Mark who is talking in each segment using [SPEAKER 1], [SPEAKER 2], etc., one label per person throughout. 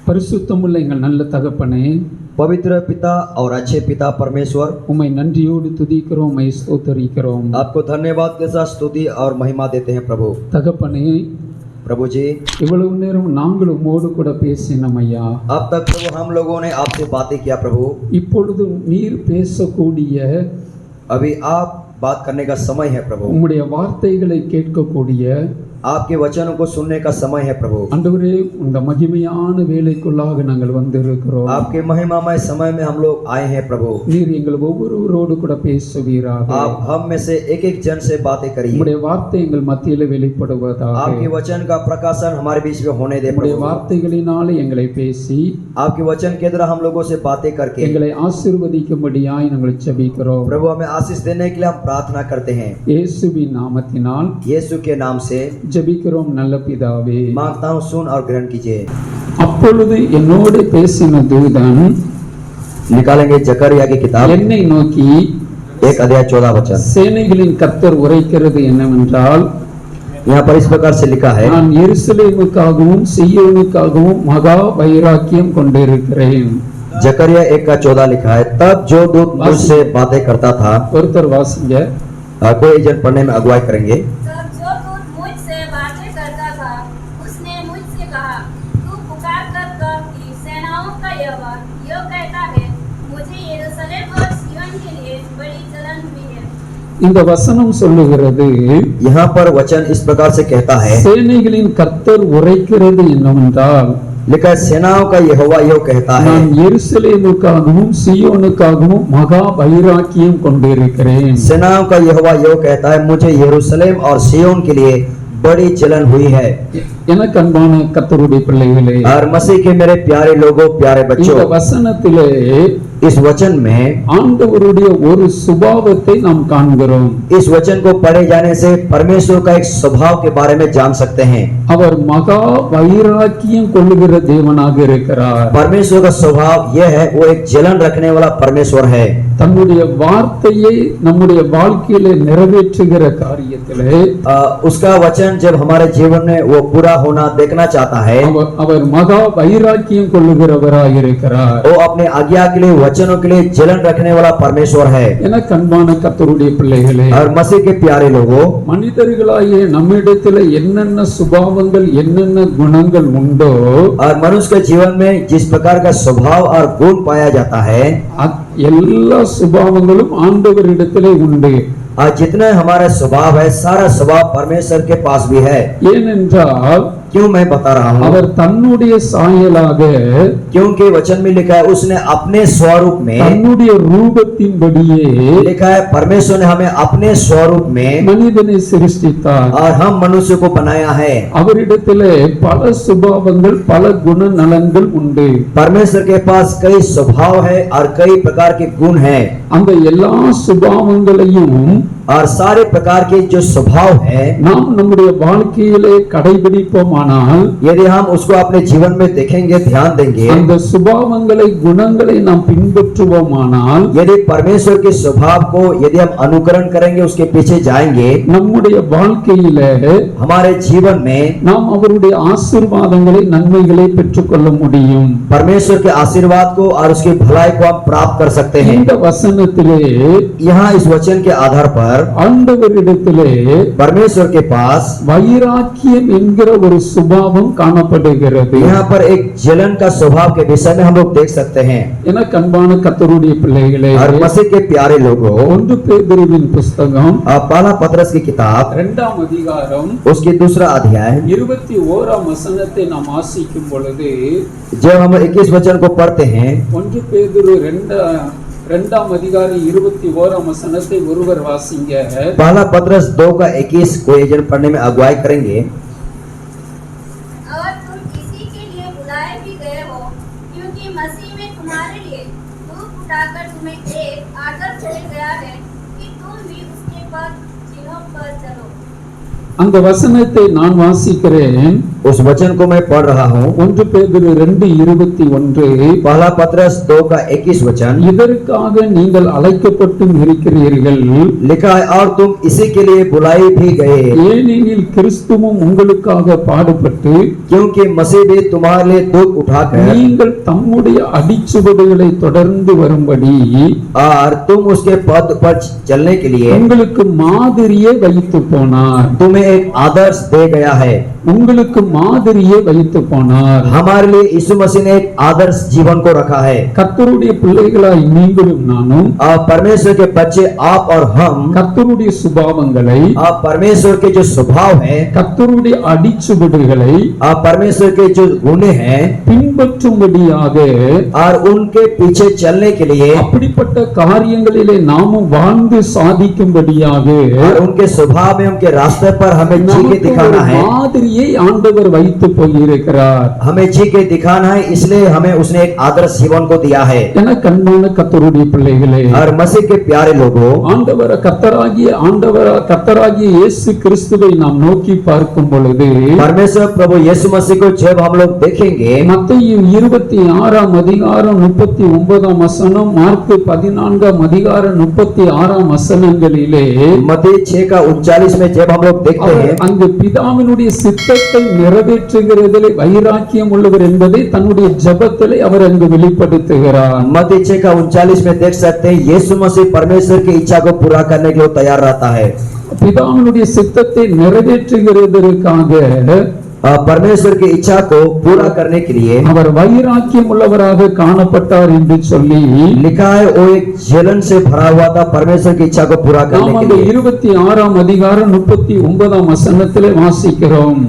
[SPEAKER 1] பரிசுத்தமுள்ள எங்கள் நல்ல தகப்பனே,
[SPEAKER 2] पवित्र पिता और अच्छे पिता परमेश्वर,
[SPEAKER 1] உம்மை நன்றியோடு துதிக்கிறோம், உம்மை ஸ்தோத்தரிக்கிறோம்.
[SPEAKER 2] आपको धन्यवाद के साथ स्तुति और महिमा देते हैं प्रभु।
[SPEAKER 1] தகப்பனே,
[SPEAKER 2] प्रभु जी,
[SPEAKER 1] இவ்வளவு நேரம் நாங்கள் உம்மோடு கூட பேசினோம் ஐயா.
[SPEAKER 2] अब तक प्रभु हम लोगों ने आपसे बातें किया प्रभु।
[SPEAKER 1] இப்பொழுது நீர் பேசக்கூடிய,
[SPEAKER 2] अभी आप बात करने का समय है प्रभु।
[SPEAKER 1] உம்முடைய வார்த்தைகளை கேட்கக்கூடிய,
[SPEAKER 2] आपके वचनों को सुनने का समय है प्रभु।
[SPEAKER 1] ஆண்டவரே, இந்த மகிமையான வேலைக்குள்ளாக நாங்கள் வந்திருக்கிறோம்.
[SPEAKER 2] आपके महिमामय समय में हम लोग आए हैं प्रभु।
[SPEAKER 1] நீர் எங்கள் ஒவ்வொருவரோடு கூட பேசுவீராக.
[SPEAKER 2] आप हम में से एक एक जन से बातें करिए।
[SPEAKER 1] உம்முடைய வார்த்தை எங்கள் மத்தியிலே வெளிப்படுவதாக.
[SPEAKER 2] आपके वचन का प्रकाशन हमारे बीच में होने दे
[SPEAKER 1] உம்முடைய
[SPEAKER 2] प्रभु।
[SPEAKER 1] வார்த்தைகளினாலே எங்களை பேசி
[SPEAKER 2] आपके वचन के द्वारा हम लोगों से बातें करके
[SPEAKER 1] எங்களை ஆசீர்வதிக்கும்படியாய் நாங்கள் ஜெபிக்கிறோம்.
[SPEAKER 2] प्रभु हमें आशीष देने के लिए हम प्रार्थना करते हैं।
[SPEAKER 1] இயேசுவின் நாமத்தினால்
[SPEAKER 2] यीशु के नाम से
[SPEAKER 1] ஜெபிக்கிறோம் நல்ல பிதாவே.
[SPEAKER 2] मांगता हूँ, सुन और ग्रहण कीजिए।
[SPEAKER 1] அப்பொழுது என்னோடு பேசின தூதன்
[SPEAKER 2] निकालेंगे जकरिया की किताब
[SPEAKER 1] என்னை நோக்கி
[SPEAKER 2] 1:14 वचन।
[SPEAKER 1] சேனைகளின் கர்த்தர் உரைக்கிறது என்னவென்றால்,
[SPEAKER 2] यहाँ पर इस प्रकार से लिखा है,
[SPEAKER 1] நான் எருசலேமுக்காகவும் சீயோனுக்காகவும் மகா வைராக்கியம் கொண்டிருக்கிறேன்.
[SPEAKER 2] जकरिया 1:14 लिखा है, तब जो दूत मुझसे बातें करता था।
[SPEAKER 1] ஒருத்தர் வாசிங்க.
[SPEAKER 2] कोई जन पढ़ने में अगुवाई करेंगे।
[SPEAKER 3] तब जो दूत मुझसे बातें करता था, उसने मुझसे कहा, तू पुकार कर कह कि सेनाओं का यहोवा यो कहता है, मुझे यरूशलेम और सिय्योन के लिए बड़ी जलन हुई है।
[SPEAKER 1] இந்த வசனம் சொல்லுகிறது,
[SPEAKER 2] यहाँ पर वचन इस प्रकार से कहता है,
[SPEAKER 1] சேனைகளின் கர்த்தர் உரைக்கிறது என்னவென்றால்,
[SPEAKER 2] लिखा है, सेनाओं का यहोवा यो कहता है,
[SPEAKER 1] நான் எருசலேமுக்காகவும் சீயோனுக்காகவும் மகா வைராக்கியம் கொண்டிருக்கிறேன்.
[SPEAKER 2] सेनाओं का यहोवा यो कहता है, मुझे यरूशलेम और सिय्योन के लिए बड़ी जलन हुई है।
[SPEAKER 1] எனக்கு அன்பான கர்த்தருடைய பிள்ளைகளே,
[SPEAKER 2] और मसीह के मेरे प्यारे लोगों, प्यारे
[SPEAKER 1] இந்த
[SPEAKER 2] बच्चों,
[SPEAKER 1] வசனத்திலே
[SPEAKER 2] इस वचन में
[SPEAKER 1] ஆண்டவருடைய ஒரு சுபாவத்தை நாம் காண்கிறோம்.
[SPEAKER 2] इस वचन को पढ़े जाने से परमेश्वर का एक स्वभाव के बारे में जान सकते हैं।
[SPEAKER 1] அவர் மகா வைராக்கியம் கொள்ளுகிற தேவனாக இருக்கிறார்.
[SPEAKER 2] परमेश्वर का स्वभाव यह है, वो एक जलन रखने वाला परमेश्वर है।
[SPEAKER 1] தன்னுடைய வார்த்தையை நம்முடைய வாழ்க்கையிலே நிறைவேற்றுகிற காரியத்திலே
[SPEAKER 2] उसका वचन जब हमारे जीवन में वो पूरा होना देखना चाहता है,
[SPEAKER 1] அவர் மகா வைராக்கியம் கொள்ளுகிறவராக இருக்கிறார்.
[SPEAKER 2] वो अपने आज्ञा के लिए, वचनों के लिए जलन रखने वाला परमेश्वर है।
[SPEAKER 1] எனக்கு அன்பான கர்த்தருடைய பிள்ளைகளே,
[SPEAKER 2] और मसीह के प्यारे लोगों,
[SPEAKER 1] மனிதர்களாகிய நம்மிடத்தில் என்னென்ன சுபாவங்கள் என்னென்ன குணங்கள் உண்டோ,
[SPEAKER 2] और मनुष्य के जीवन में जिस प्रकार का स्वभाव और गुण पाया जाता है,
[SPEAKER 1] எல்லா சுபாவங்களும் ஆண்டவரிடத்திலே உண்டு.
[SPEAKER 2] और जितने हमारा स्वभाव है, सारा स्वभाव परमेश्वर के पास भी है।
[SPEAKER 1] ஏனென்றால்
[SPEAKER 2] क्यों मैं बता रहा हूँ?
[SPEAKER 1] அவர் தன்னுடைய சாயலாக,
[SPEAKER 2] क्योंकि वचन में लिखा है, उसने अपने स्वरूप में,
[SPEAKER 1] தன்னுடைய ரூபத்தின்படியே
[SPEAKER 2] लिखा है, परमेश्वर ने हमें अपने स्वरूप में
[SPEAKER 1] மனிதனை சிருஷ்டித்தார்.
[SPEAKER 2] और हम मनुष्य को बनाया है।
[SPEAKER 1] அவரிடத்திலே பல சுபாவங்கள் பல குண நலன்கள் உண்டு.
[SPEAKER 2] परमेश्वर के पास कई स्वभाव है और कई प्रकार के गुण है।
[SPEAKER 1] அந்த எல்லா சுபாவங்களையும்
[SPEAKER 2] और सारे प्रकार के जो स्वभाव है,
[SPEAKER 1] நாம் நம்முடைய வாழ்க்கையிலே கடைபிடிப்போமானால்,
[SPEAKER 2] यदि हम उसको अपने जीवन में देखेंगे, ध्यान देंगे,
[SPEAKER 1] அந்த சுபாவங்களை குணங்களை நாம் பின்பற்றுவோமானால்,
[SPEAKER 2] यदि परमेश्वर के स्वभाव को यदि हम अनुकरण करेंगे, उसके पीछे जाएंगे,
[SPEAKER 1] நம்முடைய வாழ்க்கையிலே
[SPEAKER 2] हमारे जीवन में
[SPEAKER 1] நாம் அவருடைய ஆசீர்வாதங்களை நன்மைகளை பெற்றுக்கொள்ள முடியும்.
[SPEAKER 2] परमेश्वर के आशीर्वाद को और उसकी भलाई को हम प्राप्त कर सकते हैं।
[SPEAKER 1] இந்த वचनத்திலே
[SPEAKER 2] यहाँ इस वचन के आधार पर
[SPEAKER 1] ஆண்டவரிடத்திலே
[SPEAKER 2] परमेश्वर के पास
[SPEAKER 1] வைராக்கியம் என்கிற ஒரு சுபாவம் காணப்படுகிறது.
[SPEAKER 2] यहाँ पर एक जलन का स्वभाव के विषय में हम लोग देख सकते हैं।
[SPEAKER 1] எனக்கு அன்பான கர்த்தருடைய பிள்ளைகளே,
[SPEAKER 2] और मसीह के प्यारे लोगों,
[SPEAKER 1] 1 பேதுருவின் புஸ்தகம்
[SPEAKER 2] पहला पतरस की किताब
[SPEAKER 1] 2ஆம் அதிகாரம்
[SPEAKER 2] उसकी 2रा अध्याय
[SPEAKER 1] 21ஆம் வசனத்தை நாம் வாசிக்கும் பொழுது,
[SPEAKER 2] जब हम 21 वचन को पढ़ते हैं,
[SPEAKER 1] 1 பேதுரு 2ஆம் அதிகாரம் 21ஆம் வசனத்தை ஒருவர் வாசிங்க.
[SPEAKER 2] पहला पतरस 2:21 को एक जन पढ़ने में अगुवाई करेंगे।
[SPEAKER 3] और तुम इसी के लिए बुलाए भी गए हो, क्योंकि मसीह में तुम्हारे लिए धूप उठाकर तुम्हें एक आदर चले गया है कि तुम भी उसके पद चिन्हों पर चलो।
[SPEAKER 1] அந்த வசனத்தை நான் வாசிக்கிறேன்.
[SPEAKER 2] उस वचन को मैं पढ़ रहा हूँ।
[SPEAKER 1] 1 பேதுரு 2:21
[SPEAKER 2] पहला पत्रस 2:21 वचन
[SPEAKER 1] இதற்காக நீங்கள் அழைக்கப்பட்டும் இருக்கிறீர்கள்.
[SPEAKER 2] लिखा है, और तुम इसी के लिए बुलाए भी गए,
[SPEAKER 1] ஏனெனில் கிறிஸ்துவும் உங்களுக்காக பாடுபட்டு
[SPEAKER 2] क्योंकि मसीह भी तुम्हारे लिए दुख उठाकर
[SPEAKER 1] நீங்கள் தம்முடைய அடிச்சுவடுகளை தொடர்ந்து வரும்படி
[SPEAKER 2] और तुम उसके पद पर चलने के लिए
[SPEAKER 1] உங்களுக்கு மாதிரியே வைத்து போனார்.
[SPEAKER 2] तुम्हें एक आदर्श दे गया है।
[SPEAKER 1] உங்களுக்கு மாதிரியே வைத்து போனார்.
[SPEAKER 2] हमारे लिए यीशु मसीह ने एक आदर्श जीवन को रखा है।
[SPEAKER 1] கர்த்தருடைய பிள்ளைகளாய் நீங்களும் நானும்
[SPEAKER 2] और परमेश्वर के बच्चे आप और हम
[SPEAKER 1] கர்த்தருடைய சுபாவங்களை
[SPEAKER 2] आप परमेश्वर के जो स्वभाव है,
[SPEAKER 1] கர்த்தருடைய அடிச்சுவடுகளை
[SPEAKER 2] आप परमेश्वर के जो गुण हैं
[SPEAKER 1] பின்பற்றும்படியாக
[SPEAKER 2] और उनके पीछे चलने के लिए
[SPEAKER 1] அப்படிப்பட்ட காரியங்களிலே நாமும் வாழ்ந்து சாதிக்கும்படியாக
[SPEAKER 2] और उनके स्वभाव में उनके रास्ते पर हमें जी के
[SPEAKER 1] நமக்கு
[SPEAKER 2] दिखाना
[SPEAKER 1] ஒரு
[SPEAKER 2] है।
[SPEAKER 1] மாதிரியை ஆண்டவர் வைத்து போயிருக்கிறார்.
[SPEAKER 2] हमें जी के दिखाना है, इसलिए हमें उसने एक आदर्श जीवन को दिया है।
[SPEAKER 1] என கண்பான கர்த்தருடைய பிள்ளைகளே,
[SPEAKER 2] और मसीह के प्यारे लोगों,
[SPEAKER 1] கர்த்தராகிய இயேசு கிறிஸ்துவை நாம் நோக்கி பார்க்கும் பொழுது
[SPEAKER 2] परमेश्वर प्रभु यीशु मसीह को जब हम लोग देखेंगे,
[SPEAKER 1] மத்தேயு 26 அதிகாரம் 39 வசனம், மார்க்கு 14 அதிகாரம் 36 வசனங்களிலே
[SPEAKER 2] मत्ती 6:39 में जब हम लोग देखते
[SPEAKER 1] அவர்
[SPEAKER 2] हैं,
[SPEAKER 1] அங்கு பிதாவினுடைய சித்தத்தை நிறைவேற்றுகிறதிலே வைராக்கியம் உள்ளவர் என்பதை தன்னுடைய ஜெபத்திலே அவர் அங்கு வெளிப்படுத்துகிறார்.
[SPEAKER 2] मत्ती 6:39 में देख सकते हैं यीशु मसीह परमेश्वर की इच्छा को पूरा करने के लिए तैयार रहता है।
[SPEAKER 1] பிதாவினுடைய சித்தத்தை நிறைவேற்றுகிறதற்காக
[SPEAKER 2] परमेश्वर की इच्छा को पूरा करने के लिए
[SPEAKER 1] அவர் வைராக்கியம் உள்ளவராக காணப்பட்டார் என்று சொல்லி
[SPEAKER 2] लिखा है, वो एक जलन से भरा हुआ था परमेश्वर की इच्छा को पूरा करने
[SPEAKER 1] நாம்
[SPEAKER 2] के
[SPEAKER 1] அந்த
[SPEAKER 2] लिए।
[SPEAKER 1] 26 அதிகாரம் 39 வசனத்திலே வாசிக்கிறோம்.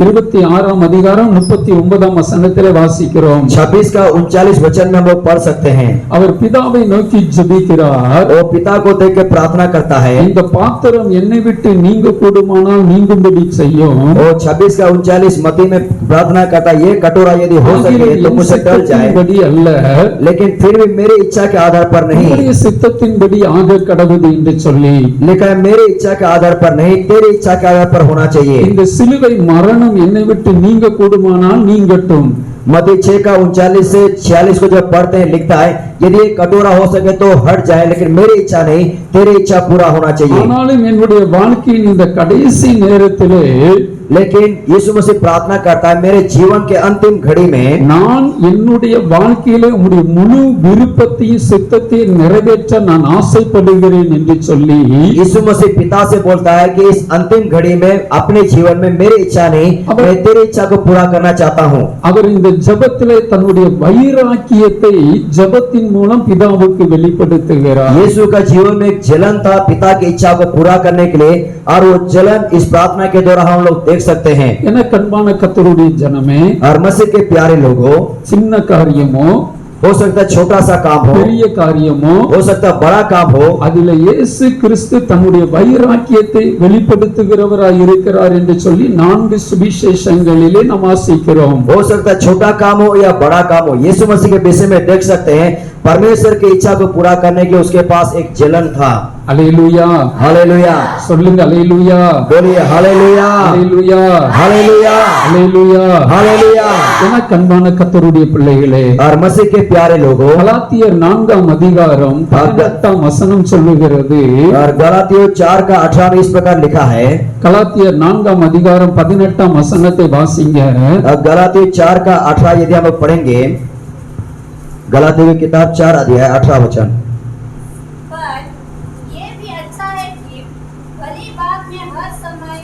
[SPEAKER 1] 26 அதிகாரம் 39 வசனத்திலே வாசிக்கிறோம்.
[SPEAKER 2] 26 का 39 वचन में हम लोग पढ़ सकते हैं।
[SPEAKER 1] அவர் பிதாவை நோக்கி ஜெபிக்கிறார்.
[SPEAKER 2] वो पिता को देख के प्रार्थना करता है।
[SPEAKER 1] இந்த பாத்திரம் என்னை விட்டு நீங்க கூடுமானால் நீங்கும்படி செய்யும்.
[SPEAKER 2] वो 26 का 39 मत्ती में प्रार्थना करता है, ये कटोरा यदि हो सके तो मुझसे टल जाए,
[SPEAKER 1] சித்தத்தின்படி அல்ல,
[SPEAKER 2] लेकिन फिर भी मेरी इच्छा के आधार पर नहीं,
[SPEAKER 1] உம்முடைய சித்தத்தின்படி ஆக கடவுது என்று சொல்லி
[SPEAKER 2] लिखा है मेरी इच्छा के आधार पर नहीं, तेरी इच्छा के आधार पर होना चाहिए।
[SPEAKER 1] இந்த சிலுவை மரணம் என்னை விட்டு நீங்க கூடுமானால் நீங்கட்டும்.
[SPEAKER 2] मत्ती 6 का 39 से 46 को जब पढ़ते हैं, लिखता है यदि ये कटोरा हो सके तो हट जाए, लेकिन मेरी इच्छा नहीं, तेरी इच्छा पूरा होना चाहिए।
[SPEAKER 1] ஆனாலும் என்னுடைய வாழ்க்கையின் இந்த கடைசி நேரத்திலே
[SPEAKER 2] लेकिन यीशु मसीह प्रार्थना करता है, मेरे जीवन के अंतिम घड़ी में
[SPEAKER 1] நான் என்னுடைய வாழ்க்கையிலே உம்முடைய முழு விருப்பத்தையும் சித்தத்தையும் நிறைவேற்ற நான் ஆசைப்படுகிறேன் என்று சொல்லி
[SPEAKER 2] यीशु मसीह पिता से बोलता है कि इस अंतिम घड़ी में अपने जीवन में मेरी इच्छा नहीं, मैं तेरी इच्छा को पूरा करना चाहता हूँ।
[SPEAKER 1] அவர் இந்த ஜெபத்திலே தன்னுடைய வைராக்கியத்தை ஜெபத்தின் மூலம் பிதாவுக்கு வெளிப்படுத்துகிறார்.
[SPEAKER 2] यीशु का जीवन में एक जलन था पिता की इच्छा को पूरा करने के लिए, और वो जलन इस प्रार्थना के द्वारा हम लोग देख सकते हैं।
[SPEAKER 1] என கண்பான கர்த்தருடைய ஜனமே,
[SPEAKER 2] और मसीह के प्यारे लोगों,
[SPEAKER 1] சின்ன காரியமோ
[SPEAKER 2] हो सकता है छोटा सा काम हो,
[SPEAKER 1] பெரிய காரியமோ,
[SPEAKER 2] हो सकता है बड़ा काम हो,
[SPEAKER 1] அதில இயேசு கிறிஸ்து தன்னுடைய வைராக்கியத்தை வெளிப்படுத்துகிறவராய் இருக்கிறார் என்று சொல்லி 4 சுவிசேஷங்களிலே நாம் வாசிக்கிறோம்.
[SPEAKER 2] हो सकता है छोटा काम हो या बड़ा काम हो, यीशु मसीह के विषय में देख सकते हैं परमेश्वर की इच्छा को पूरा करने के लिए उसके पास एक जलन था।
[SPEAKER 1] அல்லேலூயா,
[SPEAKER 2] हालेलुया,
[SPEAKER 1] சொல்லுங்க அல்லேலூயா,
[SPEAKER 2] बोलिए हालेलुया,
[SPEAKER 1] அல்லேலூயா,
[SPEAKER 2] हालेलुया,
[SPEAKER 1] அல்லேலூயா.
[SPEAKER 2] हालेलुया।
[SPEAKER 1] என கண்பான கர்த்தருடைய பிள்ளைகளே,
[SPEAKER 2] और मसीह के प्यारे लोगों,
[SPEAKER 1] கலாத்தியர் 4 அதிகாரம் 18 வசனம் சொல்லுகிறது.
[SPEAKER 2] और गलातियों 4 का 18 में इस प्रकार लिखा है,
[SPEAKER 1] கலாத்தியர் 4 அதிகாரம் 18 வசனத்தை வாசிங்க.
[SPEAKER 2] गलातियों 4 का 18 यदि हम लोग पढ़ेंगे, गलातियों की किताब 4 अध्याय 18 वचन।
[SPEAKER 3] पर ये भी अच्छा है कि भली बात में हर समय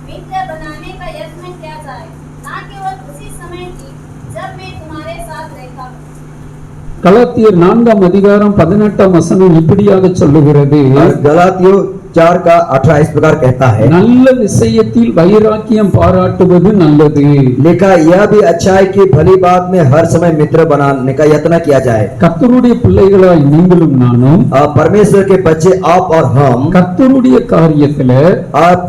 [SPEAKER 3] मित्र बनाने का यत्न किया जाए, ना केवल उसी समय की जब मैं तुम्हारे साथ रहता हूँ।
[SPEAKER 1] கலாத்தியர் 4 அதிகாரம் 18 வசனம் இப்படியாக சொல்லுகிறது.
[SPEAKER 2] और गलातियों 4 का 18 इस प्रकार कहता है,
[SPEAKER 1] நல்ல விஷயத்தில் வைராக்கியம் பாராட்டுவது நல்லது.
[SPEAKER 2] लिखा यह भी अच्छा है कि भली बात में हर समय मित्र बनाने का यत्न किया जाए।
[SPEAKER 1] கர்த்தருடைய பிள்ளைகளாய் நீங்களும் நானும்
[SPEAKER 2] परमेश्वर के बच्चे आप और हम
[SPEAKER 1] கர்த்தருடைய காரியத்தில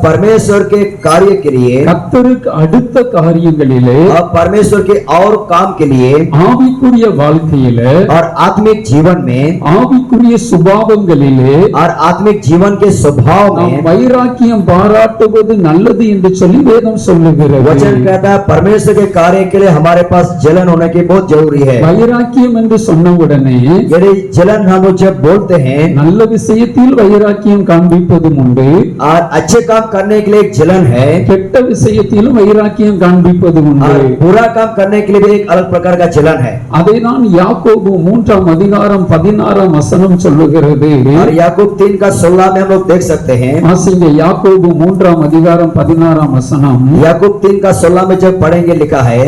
[SPEAKER 2] परमेश्वर के कार्य के लिए,
[SPEAKER 1] கர்த்தருக்கு அடுத்த காரியங்களிலே
[SPEAKER 2] परमेश्वर के और काम के लिए,
[SPEAKER 1] ஆவிக்குரிய வாழ்க்கையில
[SPEAKER 2] और आत्मिक जीवन में,
[SPEAKER 1] ஆவிக்குரிய சுபாவங்களிலே
[SPEAKER 2] और आत्मिक जीवन के स्वभाव स्वभाव
[SPEAKER 1] நாம்
[SPEAKER 2] में
[SPEAKER 1] வைராக்கியம் பாராட்டுவது நல்லது என்று சொல்லி வேதம் சொல்லுகிறது.
[SPEAKER 2] वचन कहता है परमेश्वर के कार्य के लिए हमारे पास जलन होने की बहुत जरूरी है।
[SPEAKER 1] வைராக்கியம் என்று சொன்ன உடனே
[SPEAKER 2] यदि जलन हम लोग जब बोलते हैं
[SPEAKER 1] நல்ல விஷயத்தில் வைராக்கியம் காண்பிப்பதும் உண்டு,
[SPEAKER 2] और अच्छे काम करने के लिए एक जलन है
[SPEAKER 1] கெட்ட விஷயத்திலும் வைராக்கியம் காண்பிப்பதும் உண்டு.
[SPEAKER 2] और बुरा काम करने के लिए भी एक अलग प्रकार का जलन है।
[SPEAKER 1] அதை நான் யாக்கோபு 3:16 சொல்லுகிறது.
[SPEAKER 2] और याकूब 3:16 में हम लोग देख सकते हैं।
[SPEAKER 1] வாசிங்க யாக்கோபு 3:16
[SPEAKER 2] याकूब 3:16 में जब पढ़ेंगे लिखा है,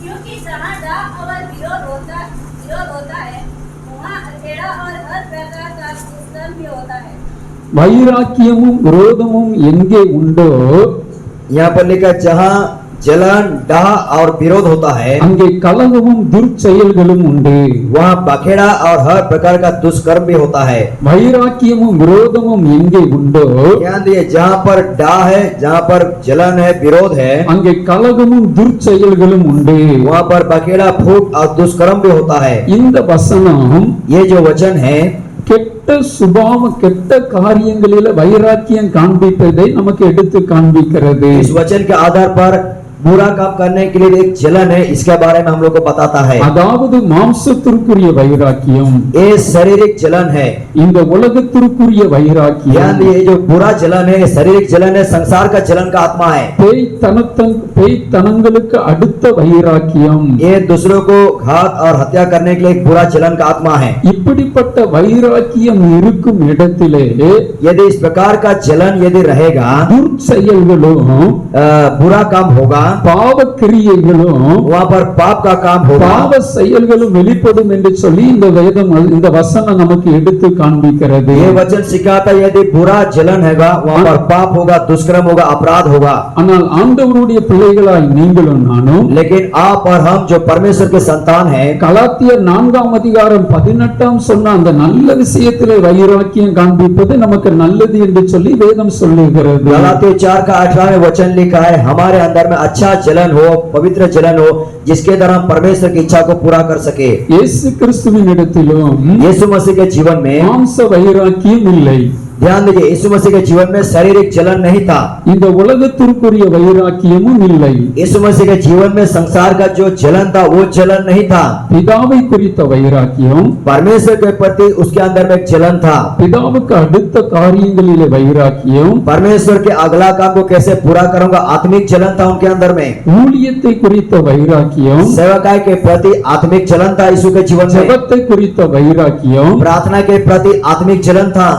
[SPEAKER 3] क्योंकि जहाँ डाह और विरोध होता है वहाँ अखेड़ा और हर प्रकार का दुष्कर्म भी होता है।
[SPEAKER 1] வைராக்கியமும் விரோதமும் எங்கே உண்டோ
[SPEAKER 2] यहाँ पर लिखा जहाँ जलन डाह और विरोध होता है
[SPEAKER 1] அங்கே கலகமும் துர்ச்செயல்களும் உண்டு.
[SPEAKER 2] वहाँ बखेड़ा और हर प्रकार का दुष्कर्म भी होता है।
[SPEAKER 1] வைராக்கியமும் விரோதமும் எங்கே உண்டோ
[SPEAKER 2] ध्यान दिए, जहाँ पर डाह है, जहाँ पर जलन है, विरोध है,
[SPEAKER 1] அங்கே கலகமும் துர்ச்செயல்களும் உண்டு.
[SPEAKER 2] वहाँ पर बखेड़ा फूट और दुष्कर्म भी होता है।
[SPEAKER 1] இந்த வசனம்
[SPEAKER 2] ये जो वचन है
[SPEAKER 1] கெட்ட சுபாவம் கெட்ட காரியங்களில வைராக்கியம் காண்பிப்பதை நமக்கு எடுத்து காண்பிக்கிறது.
[SPEAKER 2] इस वचन के आधार पर बुरा काम करने के लिए एक जलन है, इसके बारे में हम लोग को बताता है।
[SPEAKER 1] அதாவது மாம்சத்திற்குரிய வைராக்கியம்,
[SPEAKER 2] ये शारीरिक जलन है।
[SPEAKER 1] இந்த உலகத்திற்குரிய
[SPEAKER 2] ध्यान
[SPEAKER 1] வைராக்கியம்,
[SPEAKER 2] दिए, जो बुरा जलन है, शारीरिक जलन है, संसार का जलन का आत्मा है।
[SPEAKER 1] பேய்த்தனங்களுக்கு அடுத்த வைராக்கியம்,
[SPEAKER 2] ये दूसरों को घात और हत्या करने के लिए एक बुरा जलन का आत्मा है।
[SPEAKER 1] இப்படிப்பட்ட வைராக்கியம் இருக்கும் இடத்திலே
[SPEAKER 2] यदि इस प्रकार का जलन यदि रहेगा,
[SPEAKER 1] துர்ச்செயல்களும்
[SPEAKER 2] बुरा काम होगा,
[SPEAKER 1] பாவ கிரியைகளும்
[SPEAKER 2] वहाँ पर पाप का काम होगा,
[SPEAKER 1] பாவ செயல்களும் வெளிப்படும் என்று சொல்லி இந்த வேதம் இந்த வசனம் நமக்கு எடுத்து காண்பிக்கிறது.
[SPEAKER 2] ये वचन सिखाता है यदि बुरा जलन होगा वहाँ पर पाप होगा, दुष्कर्म होगा, अपराध होगा।
[SPEAKER 1] ஆனால் ஆண்டவருடைய பிள்ளைகளாய் நீங்களும் நானும்
[SPEAKER 2] लेकिन आप और हम जो परमेश्वर के संतान हैं,
[SPEAKER 1] கலாத்தியர் 4:18 சொன்ன அந்த நல்ல விஷயத்திலே வைராக்கியம் காண்பிப்பது நமக்கு நல்லது என்று சொல்லி வேதம் சொல்லுகிறது.
[SPEAKER 2] गलातियों 4:18 में वचन लिखा है, हमारे अंदर में अच्छा जलन हो, पवित्र जलन हो, जिसके द्वारा हम परमेश्वर की इच्छा को पूरा कर सके।
[SPEAKER 1] இயேசு கிறிஸ்துவின் இடத்திலும்
[SPEAKER 2] यीशु मसीह के जीवन में
[SPEAKER 1] மாம்ச வைராக்கியம் இல்லை.
[SPEAKER 2] ध्यान दीजिए, यीशु मसीह के जीवन में शारीरिक जलन नहीं था,
[SPEAKER 1] இந்த உலகத்திற்குரிய வைராக்கியமும் இல்லை.
[SPEAKER 2] यीशु मसीह के जीवन में संसार का जो जलन था वो जलन नहीं था।
[SPEAKER 1] பிதாவை குறித்த வைராக்கியம்,
[SPEAKER 2] परमेश्वर के प्रति उसके अंदर में एक जलन था।
[SPEAKER 1] பிதாவுக்கு அடுத்த காரியங்களிலே வைராக்கியம்,
[SPEAKER 2] परमेश्वर के अगला काम को कैसे पूरा करूंगा, आत्मिक जलन था उनके अंदर में।
[SPEAKER 1] ஊழியத்தை குறித்த வைராக்கியம்,
[SPEAKER 2] सेवकाई के प्रति आत्मिक जलन था यीशु के जीवन में।
[SPEAKER 1] ஜெபத்தை குறித்த வைராக்கியம்,
[SPEAKER 2] प्रार्थना के प्रति आत्मिक जलन था।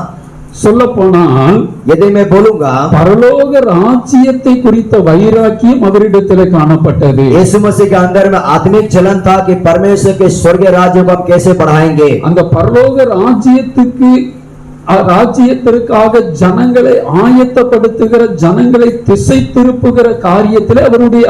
[SPEAKER 1] சொல்லப்போனால்
[SPEAKER 2] यदि मैं बोलूंगा,
[SPEAKER 1] பரலோக ராஜ்யத்தை குறித்த வைராக்கியம் அவரிடத்தில் காணப்பட்டது.
[SPEAKER 2] यीशु मसीह के अंदर में आत्मिक जलन था कि परमेश्वर के स्वर्गीय राज्य को हम कैसे बढ़ाएंगे।
[SPEAKER 1] அந்த பரலோக ராஜ்யத்திற்காக ஜனங்களை ஆயத்தப்படுத்துகிற, ஜனங்களை திசை திருப்புகிற காரியத்தில் அவருடைய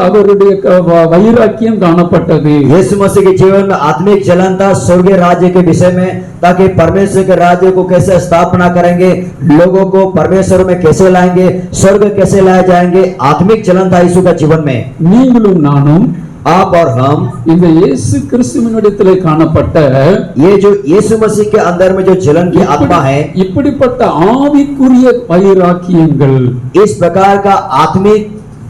[SPEAKER 1] வைராக்கியம் காணப்பட்டது.
[SPEAKER 2] यीशु मसीह के जीवन में आत्मिक जलन था स्वर्गीय राज्य के विषय में, ताकि परमेश्वर के राज्य को कैसे स्थापना करेंगे, लोगों को परमेश्वर में कैसे लाएंगे, स्वर्ग कैसे लाए जाएंगे। आत्मिक जलन था यीशु का जीवन में।
[SPEAKER 1] நீங்களும் நானும்
[SPEAKER 2] आप और हम
[SPEAKER 1] இந்த இயேசு கிறிஸ்துவினிடத்திலே காணப்பட்ட
[SPEAKER 2] ये जो यीशु मसीह के अंदर में जो जलन की आत्मा है,
[SPEAKER 1] இப்படிப்பட்ட ஆவிக்குரிய வைராக்கியங்கள்,
[SPEAKER 2] इस प्रकार का आत्मिक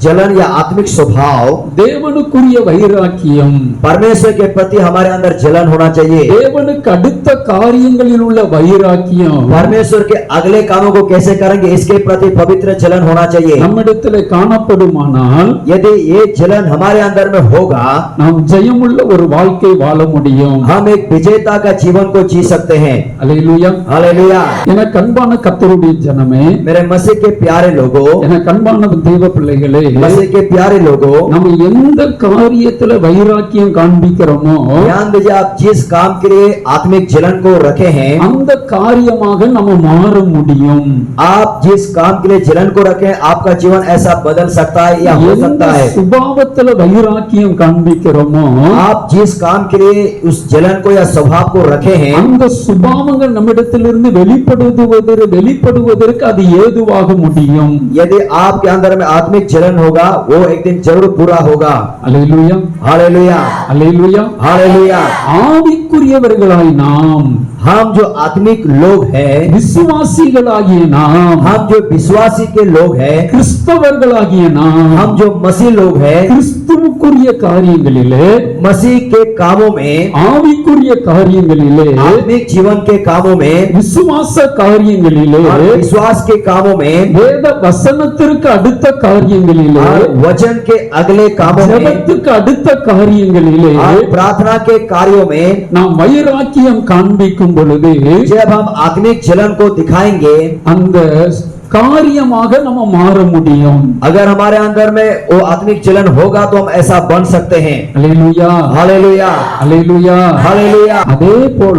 [SPEAKER 2] जलन या आत्मिक स्वभाव,
[SPEAKER 1] தேவனுக்குரிய வைராக்கியம்,
[SPEAKER 2] परमेश्वर के प्रति हमारे अंदर जलन होना चाहिए।
[SPEAKER 1] தேவனுக்கு அடுத்த காரியங்களில் உள்ள வைராக்கியம்
[SPEAKER 2] परमेश्वर के अगले कामों को कैसे करेंगे, इसके प्रति पवित्र जलन होना चाहिए।
[SPEAKER 1] நம்மிடத்திலே காணப்படுமானால்
[SPEAKER 2] यदि ये जलन हमारे अंदर में होगा,
[SPEAKER 1] நாம் ஜெயமுள்ள ஒரு வாழ்க்கை வாழ முடியும்.
[SPEAKER 2] हम एक विजेता का जीवन को जी सकते हैं।
[SPEAKER 1] அல்லேலூயா.
[SPEAKER 2] हालेलुया।
[SPEAKER 1] எனக்கு அன்பான கர்த்தருடைய ஜனமே,
[SPEAKER 2] मेरे मसीह के प्यारे लोगों,
[SPEAKER 1] எனக்கு अன்பான தேவ பிள்ளைகளே,
[SPEAKER 2] मसीह के प्यारे लोगों,
[SPEAKER 1] நம்ம எந்த காரியத்துல வைராக்கியம் காண்பிக்கிறோமோ
[SPEAKER 2] ध्यान दीजिए, आप जिस काम के लिए आत्मिक जलन को रखे हैं,
[SPEAKER 1] அந்த காரியமாக நம்ம மாற முடியும்.
[SPEAKER 2] आप जिस काम के लिए जलन को रखे, आपका जीवन ऐसा बदल सकता है या हो
[SPEAKER 1] எந்த
[SPEAKER 2] सकता है।
[SPEAKER 1] சுபாவத்துல வைராக்கியம் காண்பிக்கிறோமோ
[SPEAKER 2] आप जिस काम के लिए उस जलन को या स्वभाव को रखे हैं,
[SPEAKER 1] அந்த சுபாவங்கள் நம்மிடத்திலிருந்து வெளிப்படுவதற்கு அது ஏதுவாக முடியும்.
[SPEAKER 2] यदि आपके अंदर में आत्मिक जलन होगा वो एक दिन जरूर पूरा होगा।
[SPEAKER 1] அல்லேலூயா
[SPEAKER 2] हालेलुया
[SPEAKER 1] அல்லேலூயா
[SPEAKER 2] हालेलुया।
[SPEAKER 1] ஆவிக்குரியவர்களாய் நாம்,
[SPEAKER 2] हम जो आत्मिक लोग हैं,
[SPEAKER 1] விசுவாசிகளாகிய நாம்,
[SPEAKER 2] हम जो विश्वासी के लोग हैं,
[SPEAKER 1] கிறிஸ்தவர்களாகிய நாம்,
[SPEAKER 2] हम जो मसीह लोग हैं,
[SPEAKER 1] கிறிஸ்துவுக்குரிய காரியங்களிலே,
[SPEAKER 2] मसीह के कामों में,
[SPEAKER 1] ஆவிக்குரிய காரியங்களிலே,
[SPEAKER 2] आत्मिक जीवन के कामों में
[SPEAKER 1] விசுவாச காரியங்களிலே,
[SPEAKER 2] और विश्वास के कामों में,
[SPEAKER 1] வேத வசனத்திற்கு அடுத்த காரியங்களிலே,
[SPEAKER 2] और वचन के अगले कामों में,
[SPEAKER 1] ஜெபத்துக்கு அடுத்த காரியங்களிலே
[SPEAKER 2] और प्रार्थना के कार्यों में
[SPEAKER 1] நாம் வைராக்கியம் காண்பிக்கும் பொழுது
[SPEAKER 2] जब हम आत्मिक जलन को दिखाएंगे,
[SPEAKER 1] அந்த காரியமாக நம்ம மாற முடியும்.
[SPEAKER 2] अगर हमारे अंदर में वो आत्मिक जलन होगा तो हम ऐसा बन सकते हैं।
[SPEAKER 1] அல்லேலூயா
[SPEAKER 2] हालेलुया
[SPEAKER 1] அல்லேலூயா.
[SPEAKER 2] हालेलुया।
[SPEAKER 1] அதே போல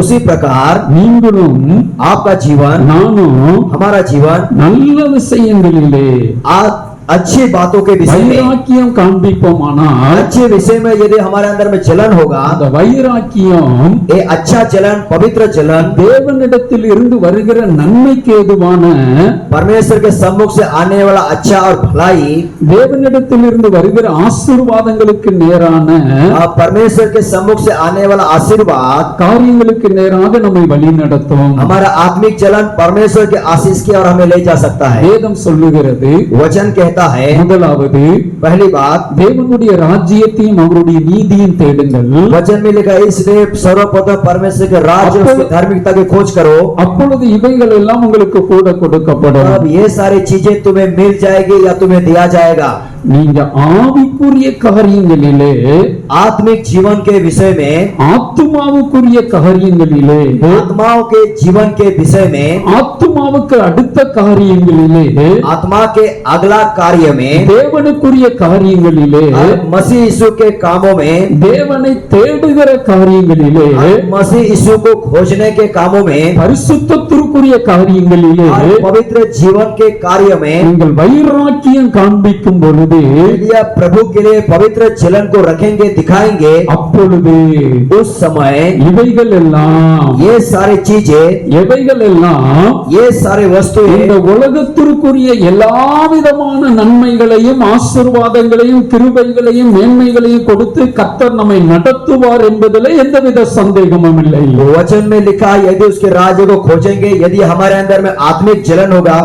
[SPEAKER 2] उसी प्रकार
[SPEAKER 1] நீங்களும்
[SPEAKER 2] आपका जीवन,
[SPEAKER 1] நானும்
[SPEAKER 2] हमारा जीवन
[SPEAKER 1] நல்ல விஷயங்களிலே
[SPEAKER 2] अच्छी बातों के विषय में,
[SPEAKER 1] வைராக்கியம் காண்பிப்போமானால்
[SPEAKER 2] अच्छे विषय में यदि हमारे अंदर में जलन होगा,
[SPEAKER 1] அந்த வைராக்கியம்
[SPEAKER 2] ये अच्छा जलन, पवित्र जलन
[SPEAKER 1] தேவனிடத்தில் இருந்து வருகிற நன்மைக்கு ஏதுவான,
[SPEAKER 2] परमेश्वर के सम्मुख से आने वाला अच्छा और भलाई,
[SPEAKER 1] தேவனிடத்தில் இருந்து வருகிற ஆசீர்வாதங்களுக்கு நேரான,
[SPEAKER 2] परमेश्वर के सम्मुख से आने वाला आशीर्वाद
[SPEAKER 1] காரியங்களுக்கு நேராக நம்மை வழி நடத்தும்.
[SPEAKER 2] हमारा आत्मिक जलन परमेश्वर के आशीष की और हमें ले जा सकता है।
[SPEAKER 1] வேதம் சொல்லுகிறது,
[SPEAKER 2] वचन कहता है,
[SPEAKER 1] முதலாவது
[SPEAKER 2] पहली बात
[SPEAKER 1] தேவனுடைய ராஜ்யத்தையும் அவருடைய நீதியும் தேடுங்கள்,
[SPEAKER 2] वचन में लिखा है, इसलिए सर्वप्रथम परमेश्वर के राज्य और उसकी धार्मिकता की खोज करो,
[SPEAKER 1] அப்பொழுது இவைகள் எல்லாம் உங்களுக்கு கூட கொடுக்கப்படும்.
[SPEAKER 2] अब ये सारी चीजें तुम्हें मिल जाएगी या तुम्हें दिया जाएगा।
[SPEAKER 1] நீங்க ஆவிக்குரிய காரியங்களிலே,
[SPEAKER 2] आत्मिक जीवन के विषय में,
[SPEAKER 1] ஆத்துமாவுக்குரிய காரியங்களிலே,
[SPEAKER 2] आत्माओं के जीवन के विषय में,
[SPEAKER 1] ஆத்துமாவுக்கு அடுத்த காரியங்களிலே,
[SPEAKER 2] आत्मा के अगला कार्य में,
[SPEAKER 1] தேவனுக்குரிய காரியங்களிலே,
[SPEAKER 2] और मसीह यीशु के कामों में,
[SPEAKER 1] தேவனை தேடுகிற காரியங்களிலே,
[SPEAKER 2] और मसीह यीशु को खोजने के कामों में,
[SPEAKER 1] பரிசுத்தத்திற்குரிய காரியங்களிலே
[SPEAKER 2] और पवित्र जीवन के कार्य में
[SPEAKER 1] நீங்கள் வைராக்கியம் காண்பிக்கும் பொழுது,
[SPEAKER 2] यदि आप प्रभु के लिए पवित्र जलन को रखेंगे, दिखाएंगे,
[SPEAKER 1] அப்பொழுது
[SPEAKER 2] उस समय
[SPEAKER 1] இவைகள் எல்லாம்,
[SPEAKER 2] ये सारी चीजें,
[SPEAKER 1] எவைகள் எல்லாம்
[SPEAKER 2] ये सारे वस्तुएं
[SPEAKER 1] இந்த உலகத்திற்குரிய எல்லா விதமான நன்மைகளையும் ஆசீர்வாதங்களையும் கிருபைகளையும் மேன்மைகளையும் கொடுத்து கர்த்தர் நம்மை நடத்துவார் என்பதிலே எந்தவித சந்தேகமும் இல்லை.
[SPEAKER 2] वचन में लिखा, यदि उसके राज्य को खोजेंगे, यदि हमारे अंदर में आत्मिक जलन होगा,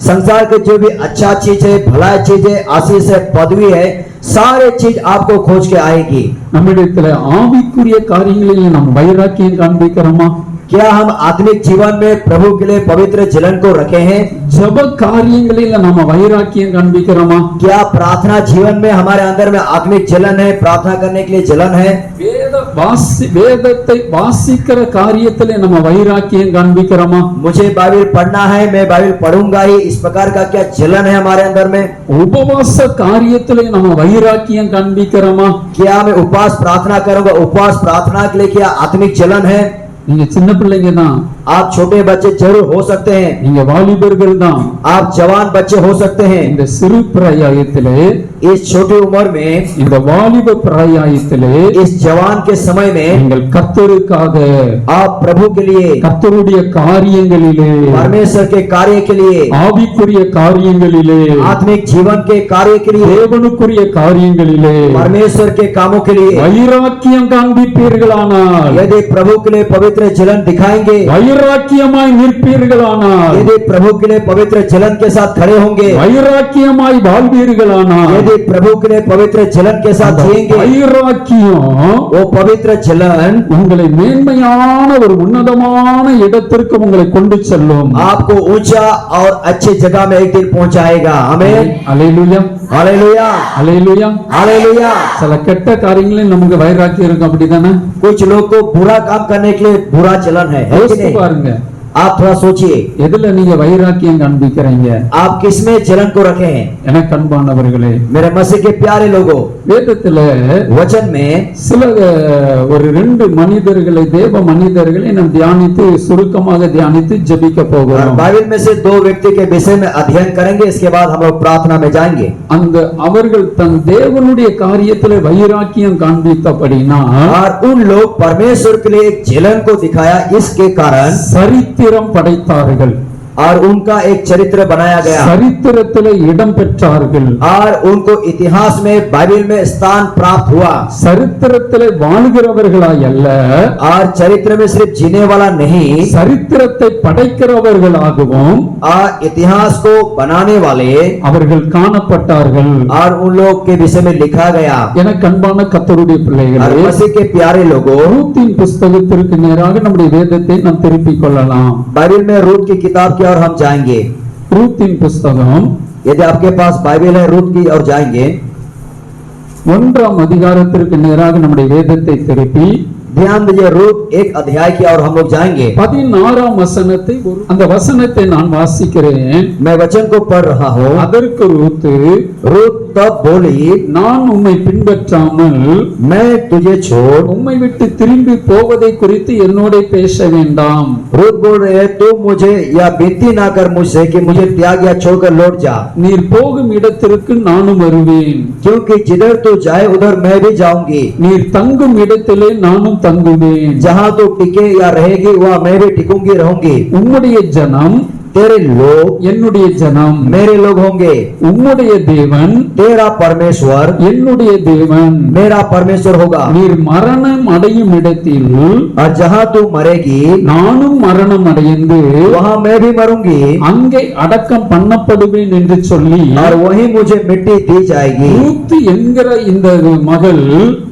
[SPEAKER 2] संसार के जो भी अच्छा चीज है, भला चीज है, आशीष है, पदवी है, सारे चीज आपको खोज के आएगी।
[SPEAKER 1] நம்மிடத்துல ஆவிக்குரிய காரியங்களில் நாம் வைராக்கியம் காண்பிக்கிறோமா?
[SPEAKER 2] क्या हम आत्मिक जीवन में प्रभु के लिए पवित्र जलन को रखे हैं?
[SPEAKER 1] ஜெப காரியங்களில் நம்ம வைராக்கியம் காண்பிக்கிறோமா?
[SPEAKER 2] क्या प्रार्थना जीवन में हमारे अंदर में आत्मिक जलन है, प्रार्थना करने के लिए जलन है?
[SPEAKER 1] வேதத்தை வாசிக்கிற காரியத்திலே நம்ம வைராக்கியம் காண்பிக்கிறோமா?
[SPEAKER 2] मुझे बाइबल पढ़ना है, मैं बाइबल पढ़ूंगा ही, इस प्रकार का क्या जलन है हमारे अंदर में?
[SPEAKER 1] உபவாச காரியத்திலே நம்ம வைராக்கியம் காண்பிக்கிறோமா?
[SPEAKER 2] क्या मैं उपवास प्रार्थना करूंगा, उपवास प्रार्थना के लिए क्या आत्मिक जलन है?
[SPEAKER 1] நீங்க சின்ன பிள்ளைங்க தான்,
[SPEAKER 2] आप छोटे बच्चे जरूर हो सकते हैं,
[SPEAKER 1] நீங்க வாலிபர்கள் தான்,
[SPEAKER 2] आप जवान बच्चे हो सकते हैं।
[SPEAKER 1] இந்த சிறு பிராயத்திலே,
[SPEAKER 2] इस छोटी उम्र में,
[SPEAKER 1] இந்த வாலிப பிராயத்திலே
[SPEAKER 2] इस जवान के समय में
[SPEAKER 1] நீங்கள் கர்த்தருக்காக,
[SPEAKER 2] आप प्रभु के लिए,
[SPEAKER 1] கர்த்தருடைய காரியங்களிலே,
[SPEAKER 2] परमेश्वर के कार्य के लिए,
[SPEAKER 1] ஆவிக்குரிய காரியங்களிலே,
[SPEAKER 2] आत्मिक जीवन के कार्य के लिए,
[SPEAKER 1] தேவனுக்குரிய காரியங்களிலே
[SPEAKER 2] परमेश्वर के कामों के लिए
[SPEAKER 1] வைராக்கியம் காண்பிப்பீர்களானால்,
[SPEAKER 2] यदि प्रभु के लिए पवित्र जलन दिखाएंगे,
[SPEAKER 1] வைராக்கியமாய் நிற்பீர்களானால்,
[SPEAKER 2] यदि प्रभु के लिए पवित्र जलन के साथ खड़े होंगे,
[SPEAKER 1] வைராக்கியமாய் வாழ்வீர்களானால்,
[SPEAKER 2] यदि प्रभु के लिए पवित्र जलन के साथ जिएंगे,
[SPEAKER 1] வைராக்கியம்
[SPEAKER 2] वो पवित्र जलन
[SPEAKER 1] உங்களை மேன்மையான ஒரு உன்னதமான இடத்திற்கு உங்களை கொண்டு செல்லும்.
[SPEAKER 2] आपको ऊंचा और अच्छी जगह में एक दिन पहुंचाएगा। आमीन।
[SPEAKER 1] அல்லேலூயா
[SPEAKER 2] हालेलुया
[SPEAKER 1] அல்லேலூயா.
[SPEAKER 2] हालेलुया।
[SPEAKER 1] சில கெட்ட காரியங்களில் நமக்கு வைராக்கியம் இருக்கும், அப்படிதானே?
[SPEAKER 2] कुछ लोग को बुरा काम करने के लिए बुरा चलन है कि
[SPEAKER 1] யோசித்து
[SPEAKER 2] नहीं?
[SPEAKER 1] பாருங்க,
[SPEAKER 2] आप थोड़ा सोचिए,
[SPEAKER 1] எதுல நீங்க வைராக்கியம் காண்பிக்கிறீங்க?
[SPEAKER 2] आप किसमें जलन को रखे हैं?
[SPEAKER 1] எனக்கு அன்பானவர்களே,
[SPEAKER 2] मेरे मसीह के प्यारे लोगों,
[SPEAKER 1] வேதத்துல
[SPEAKER 2] वचन में
[SPEAKER 1] சில ஒரு 2 மனிதர்களை, தேவ மனிதர்களை நாம் தியானித்து சுருக்கமாக தியானித்து ஜெபிக்க போகிறோம்.
[SPEAKER 2] बाइबल में से 2 व्यक्ति के विषय में अध्ययन करेंगे, इसके बाद हम लोग प्रार्थना में जाएंगे।
[SPEAKER 1] அந்த அவர்கள் தன் தேவனுடைய காரியத்திலே வைராக்கியம் காண்பித்தபடினா
[SPEAKER 2] और उन लोग परमेश्वर के लिए एक जलन को दिखाया, इसके कारण
[SPEAKER 1] சரித்திரம் படைத்தார்கள்.
[SPEAKER 2] और उनका एक चरित्र बनाया गया
[SPEAKER 1] சரித்திரத்திலே இடம் பெற்றார்கள்.
[SPEAKER 2] और उनको इतिहास में बाइबल में स्थान प्राप्त हुआ
[SPEAKER 1] சரித்திரத்திலே வாழ்கிறவர்களாய் அல்ல,
[SPEAKER 2] और चरित्र में सिर्फ जीने वाला नहीं
[SPEAKER 1] சரித்திரத்தை படைக்கிறவர்களாகவும்
[SPEAKER 2] और इतिहास को बनाने वाले
[SPEAKER 1] அவர்கள் காணப்பட்டார்கள்.
[SPEAKER 2] और उन लोग के विषय में लिखा गया।
[SPEAKER 1] எனக்கு அன்பான கர்த்தருடைய
[SPEAKER 2] और
[SPEAKER 1] பிள்ளைகளே,
[SPEAKER 2] मसीह के प्यारे लोगों,
[SPEAKER 1] ரூத்தின் புஸ்தகத்திற்கு நேராக நம்முடைய வேதத்தை நாம் திருப்பிக் கொள்ளலாம்.
[SPEAKER 2] बाइबल में रूत की किताब की ओर हम जाएंगे।
[SPEAKER 1] ரூத்தின் புஸ்தகம்
[SPEAKER 2] यदि आपके पास बाइबल है, रूत की ओर जाएंगे।
[SPEAKER 1] 1ஆம் அதிகாரத்திற்கு நேராக நம்முடைய வேதத்தை திருப்பி
[SPEAKER 2] ध्यान दीजिए, रूत 1 अध्याय की ओर हम लोग जाएंगे।
[SPEAKER 1] 16ஆம் வசனத்தை அந்த வசனத்தை நான் வாசிக்கிறேன்.
[SPEAKER 2] मैं वचन को पढ़ रहा हूँ।
[SPEAKER 1] அதற்கு ரூத்து,
[SPEAKER 2] रूत तब बोली,
[SPEAKER 1] நான் உம்மை பின்பற்றாமல்
[SPEAKER 2] मैं तुझे छोड़।
[SPEAKER 1] உம்மை விட்டு திரும்பி போவதை குறித்து என்னோட பேச வேண்டாம்.
[SPEAKER 2] रूत बोल रहे हैं, तू मुझे या विनती ना कर मुझसे कि मुझे त्याग या छोड़कर लौट जा,
[SPEAKER 1] நீர் போகும் இடத்திற்கு நானும் வருவேன்.
[SPEAKER 2] क्योंकि जिधर तू जाए उधर मैं भी जाऊंगी।
[SPEAKER 1] நீர் தங்கும் இடத்திலே நானும் தங்குவேன்.
[SPEAKER 2] जहाँ तू टिके या रहेगी वहाँ मैं भी टिकूंगी रहूंगी।
[SPEAKER 1] உம்முடைய ஜனம்
[SPEAKER 2] तेरे लोग
[SPEAKER 1] என்னுடைய ஜனம்,
[SPEAKER 2] मेरे लोग होंगे।
[SPEAKER 1] உம்முடைய தேவன்
[SPEAKER 2] तेरा परमेश्वर
[SPEAKER 1] என்னுடைய தேவன்.
[SPEAKER 2] मेरा परमेश्वर होगा।
[SPEAKER 1] நீர் மரணம் அடையும் இடத்தில்
[SPEAKER 2] और जहाँ तू मरेगी
[SPEAKER 1] நானும் மரணம் அடைந்து
[SPEAKER 2] वहाँ मैं भी मरूंगी,
[SPEAKER 1] அங்கே அடக்கம் பண்ணப்படுவேன் என்று சொல்லி
[SPEAKER 2] और वहीं मुझे मिट्टी दी जाएगी।
[SPEAKER 1] ரூத் என்கிற இந்த மகள்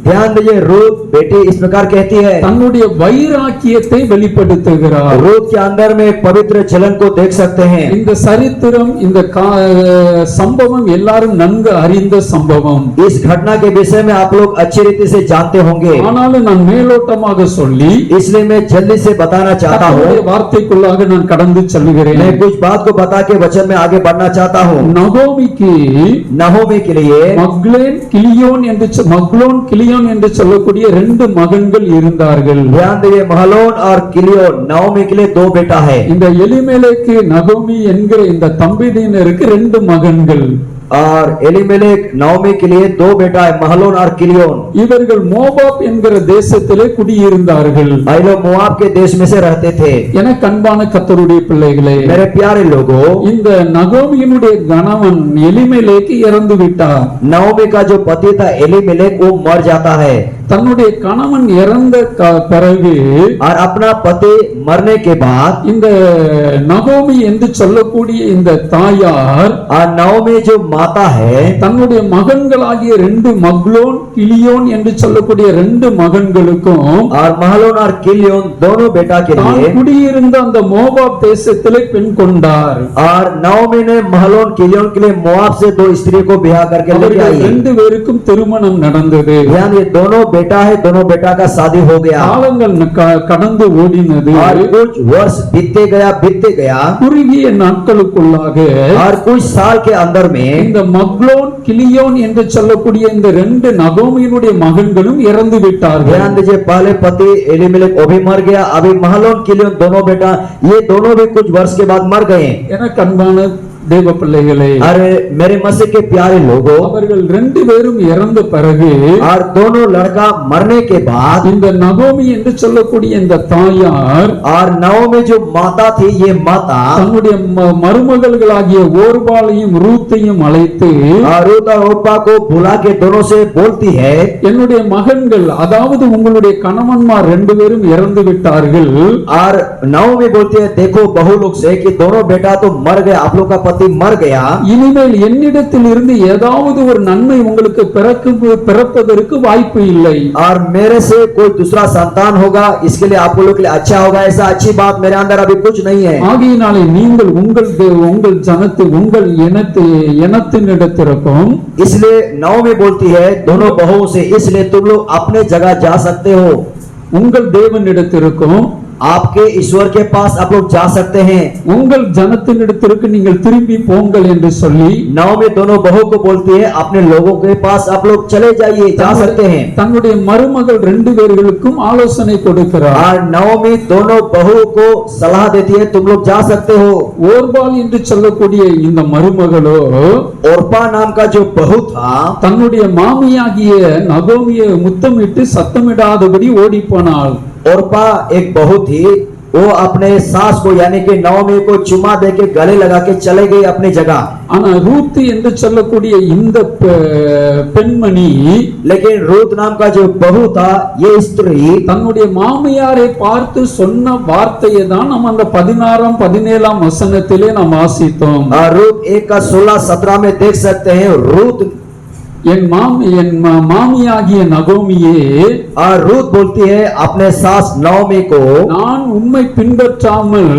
[SPEAKER 2] ध्यान दीजिए, रूत बेटी इस प्रकार कहती है।
[SPEAKER 1] தன்னுடைய வைராக்கியத்தை வெளிப்படுத்துகிறார்.
[SPEAKER 2] रूत के अंदर में पवित्र जलन को देख सकते हैं।
[SPEAKER 1] இந்த சரித்திரம், இந்த சம்பவம் எல்லாரும் நன்கு அறிந்த சம்பவம்.
[SPEAKER 2] इस घटना के विषय में आप लोग अच्छी रीति से जानते होंगे,
[SPEAKER 1] ஆனாலும் நான் மேலோட்டமாக சொல்லி
[SPEAKER 2] इसलिए मैं जल्दी से बताना चाहता हूँ।
[SPEAKER 1] கர்த்தருடைய வார்த்தைக்குள்ளாக நான் கடந்து செல்கிறேன்.
[SPEAKER 2] मैं कुछ बात को बता के वचन में आगे बढ़ना चाहता हूँ।
[SPEAKER 1] நகோமிக்கு
[SPEAKER 2] नहोमी के लिए
[SPEAKER 1] மக்லேன் கிலியோன் என்று சொல்லக்கூடிய 2 மகன்கள் இருந்தார்கள்.
[SPEAKER 2] ध्यान दीजिए, महलोन और किलियोन, नहोमी के लिए 2 बेटा है।
[SPEAKER 1] இந்த எலிமெலேக்கு நகோமி என்கிற இந்த தம்பதியினருக்கு 2 மகன்கள்.
[SPEAKER 2] और एलिमेलेक नहोमी के लिए 2 बेटा है, महलोन और किलियोन।
[SPEAKER 1] இவர்கள் மோவாப் என்கிற தேசத்திலே குடியிருந்தார்கள்.
[SPEAKER 2] ये लोग मोआब के देश में से रहते थे।
[SPEAKER 1] எனக்கு அன்பான கர்த்தருடைய பிள்ளைகளே,
[SPEAKER 2] मेरे प्यारे लोगों,
[SPEAKER 1] இந்த நகோமியினுடைய கணவன் எலிமெலேக்கு இறந்து விட்டார்.
[SPEAKER 2] नहोमी का जो पति था एलिमेलेक, वो मर जाता है।
[SPEAKER 1] தன்னுடைய கணவன் இறந்த பிறகு
[SPEAKER 2] और अपना पति मरने के बाद
[SPEAKER 1] இந்த நகோமி என்று சொல்லக்கூடிய இந்த தாயார்
[SPEAKER 2] और नहोमी जो माता है,
[SPEAKER 1] தன்னுடைய மகன்களாகிய 2 மக்லோன் கிலியோன் என்று சொல்லக்கூடிய 2 மகன்களுக்கும்
[SPEAKER 2] और महलोन और किलियोन दोनों बेटा के
[SPEAKER 1] தான்
[SPEAKER 2] लिए,
[SPEAKER 1] குடியிருந்த அந்த மோவாப் தேசத்திலே பெண் கொண்டார்.
[SPEAKER 2] और नहोमी ने महलोन किलियोन के लिए मोआब से 2 स्त्री को ब्याह करके लेके
[SPEAKER 1] அவர்கள்
[SPEAKER 2] आई।
[SPEAKER 1] 2 பேருக்கும் திருமணம் நடந்தது.
[SPEAKER 2] ध्यान, ये दोनों बेटा है, दोनों बेटा का शादी हो गया।
[SPEAKER 1] காலங்கள் கடந்து ஓடினது.
[SPEAKER 2] और कुछ वर्ष बीतते गया
[SPEAKER 1] குறுகிய நாட்களுக்குள்ளாக
[SPEAKER 2] और कुछ साल के अंदर में
[SPEAKER 1] இந்த மக்லோன் கிலியோன் என்று சொல்லக்கூடிய இந்த 2 நகோமியினுடைய மகன்களும் இறந்து விட்டார்கள்.
[SPEAKER 2] ध्यान दीजिए, पहले पति एलिमेलेक वो भी मर गया, अभी महलोन किलियोन दोनों बेटा, ये दोनों भी कुछ वर्ष के बाद मर गए।
[SPEAKER 1] எனக்கு அன்பான தேவ பிள்ளைகளே,
[SPEAKER 2] अरे मेरे मसीह के प्यारे लोगों,
[SPEAKER 1] அவர்கள் 2 பேரும் இறந்த பிறகு
[SPEAKER 2] और दोनों लड़का मरने के बाद
[SPEAKER 1] இந்த நகோமி என்று சொல்லக்கூடிய இந்த தாயார்
[SPEAKER 2] और नहोमी जो माता थी, ये माता
[SPEAKER 1] தன்னுடைய மருமகள்களாகிய ஓர்பாளையும் ரூத்தையும் அழைத்து
[SPEAKER 2] रूत और ओर्पा को बुला के दोनों से बोलती है,
[SPEAKER 1] என்னுடைய மகன்கள், அதாவது உங்களுடைய கணவன்மார் 2 பேரும் இறந்து விட்டார்கள்.
[SPEAKER 2] और नहोमी बोलती है, देखो बहू लोग से कि दोनों बेटा तो मर गए, आप लोग का पति मर गया।
[SPEAKER 1] இனிமேல் என்னிடத்தில் இருந்து ஏதாவது ஒரு நன்மை உங்களுக்கு பிறப்பதற்கு வாய்ப்பு இல்லை.
[SPEAKER 2] और मेरे से कोई दूसरा संतान होगा, इसके लिए आप लोग के लिए अच्छा होगा, ऐसा अच्छी बात मेरे अंदर अभी कुछ नहीं है।
[SPEAKER 1] ஆகையினாலே நீங்கள் உங்கள் ஜனத்தை உங்கள் இனத்தினிடத்திற்கும்,
[SPEAKER 2] इसलिए नहोमी बोलती है दोनों बहुओं से, इसलिए तुम लोग अपने जगह जा सकते हो,
[SPEAKER 1] உங்கள் தேவனிடத்திற்கும்,
[SPEAKER 2] आपके ईश्वर के पास आप लोग जा सकते हैं।
[SPEAKER 1] உங்கள் ஜனத்தினிடத்திற்கு நீங்கள் திரும்பி போங்கள் என்று சொல்லி
[SPEAKER 2] नहोमी दोनों बहू को बोलती है, अपने लोगों के पास आप लोग चले जाइए, जा सकते हैं।
[SPEAKER 1] தன்னுடைய மருமகள் 2 பேர்களுக்கும் ஆலோசனை கொடுக்கிறார்.
[SPEAKER 2] और नहोमी दोनों बहू को सलाह देती है, तुम लोग जा सकते हो।
[SPEAKER 1] ஓர்பால் என்று சொல்லக்கூடிய இந்த மருமகளோ
[SPEAKER 2] ओर्पा नाम का जो बहू था,
[SPEAKER 1] தன்னுடைய மாமியாகிய நகோமியை முத்தமிட்டு சத்தமிடாதபடி ஓடி போனாள்.
[SPEAKER 2] ओर्पा एक बहू थी, वो अपने सास को यानी कि नवमी को चुमा दे के गले लगा के चले गई अपनी जगह।
[SPEAKER 1] ஆனா ரூத் என்று சொல்லக்கூடிய இந்த பெண்மணி
[SPEAKER 2] लेकिन रूत नाम का जो बहू था, ये स्त्री
[SPEAKER 1] தன்னுடைய மாமியாரை பார்த்து சொன்ன வார்த்தையை தான் நம்ம அந்த 16 17 வசனத்திலே நாம் வாசித்தோம்.
[SPEAKER 2] रूत 1:16-17 में देख सकते हैं। रूत
[SPEAKER 1] என் மாமியாகிய நகோமியே,
[SPEAKER 2] रूत बोलती है अपने सास नवमी को,
[SPEAKER 1] நான் உம்மை பின்பற்றாமல்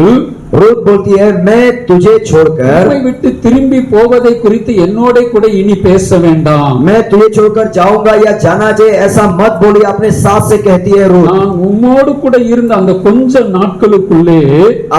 [SPEAKER 2] रूत बोलती है मैं तुझे छोड़कर,
[SPEAKER 1] உம்மை விட்டு திரும்பி போவதை குறித்து என்னோட கூட இனி பேச வேண்டாம்.
[SPEAKER 2] मैं तुझे छोड़कर जाऊंगा या जाना चाहिए ऐसा मत बोली, अपने सास से कहती है रूत।
[SPEAKER 1] நான் உம்மோடு கூட இருந்த அந்த கொஞ்ச நாட்களுக்குள்ளே